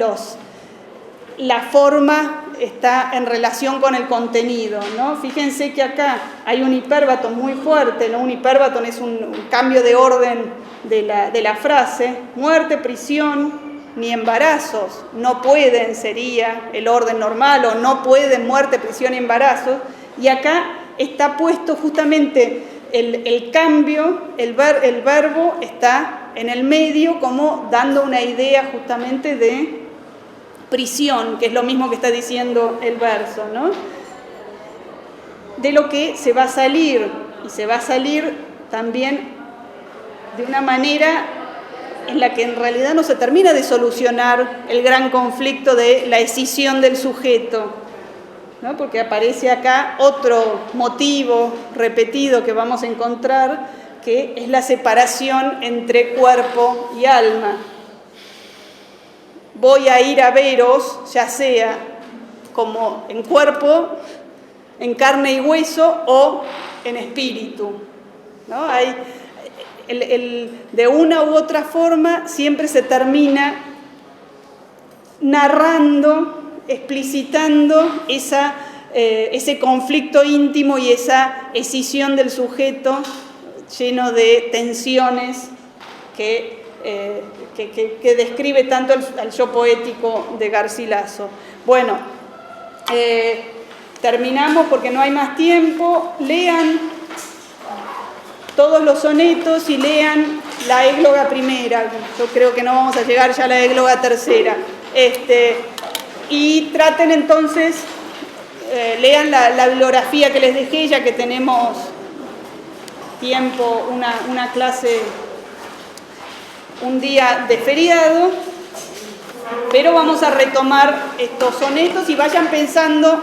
[SPEAKER 1] la forma está en relación con el contenido, ¿no? Fíjense que acá hay un hipérbaton muy fuerte, ¿no? Un hipérbaton es un cambio de orden de la frase. Muerte, prisión, ni embarazos no pueden, sería el orden normal, o no pueden muerte, prisión y embarazos. Y acá está puesto justamente el cambio, el verbo está en el medio como dando una idea justamente de prisión, que es lo mismo que está diciendo el verso, ¿no? De lo que se va a salir, y se va a salir también de una manera en la que en realidad no se termina de solucionar el gran conflicto de la escisión del sujeto, ¿no? Porque aparece acá otro motivo repetido que vamos a encontrar, que es la separación entre cuerpo y alma. Voy a ir a veros, ya sea como en cuerpo, en carne y hueso, o en espíritu, ¿no? De una u otra forma siempre se termina narrando, explicitando ese conflicto íntimo y esa escisión del sujeto lleno de tensiones que describe tanto al yo poético de Garcilaso. Bueno, terminamos porque no hay más tiempo. Lean todos los sonetos y lean la égloga primera. Yo creo que no vamos a llegar ya a la égloga tercera. Y traten entonces, lean la bibliografía que les dejé, ya que tenemos tiempo, una clase un día de feriado, pero vamos a retomar estos sonetos y vayan pensando.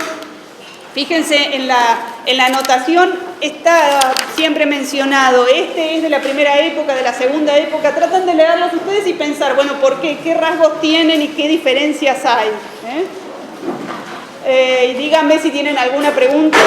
[SPEAKER 1] Fíjense en la anotación, está siempre mencionado, este es de la primera época, de la segunda época. Tratan de leerlos ustedes y pensar, bueno, ¿por qué? ¿Qué rasgos tienen y qué diferencias hay? Y díganme si tienen alguna pregunta.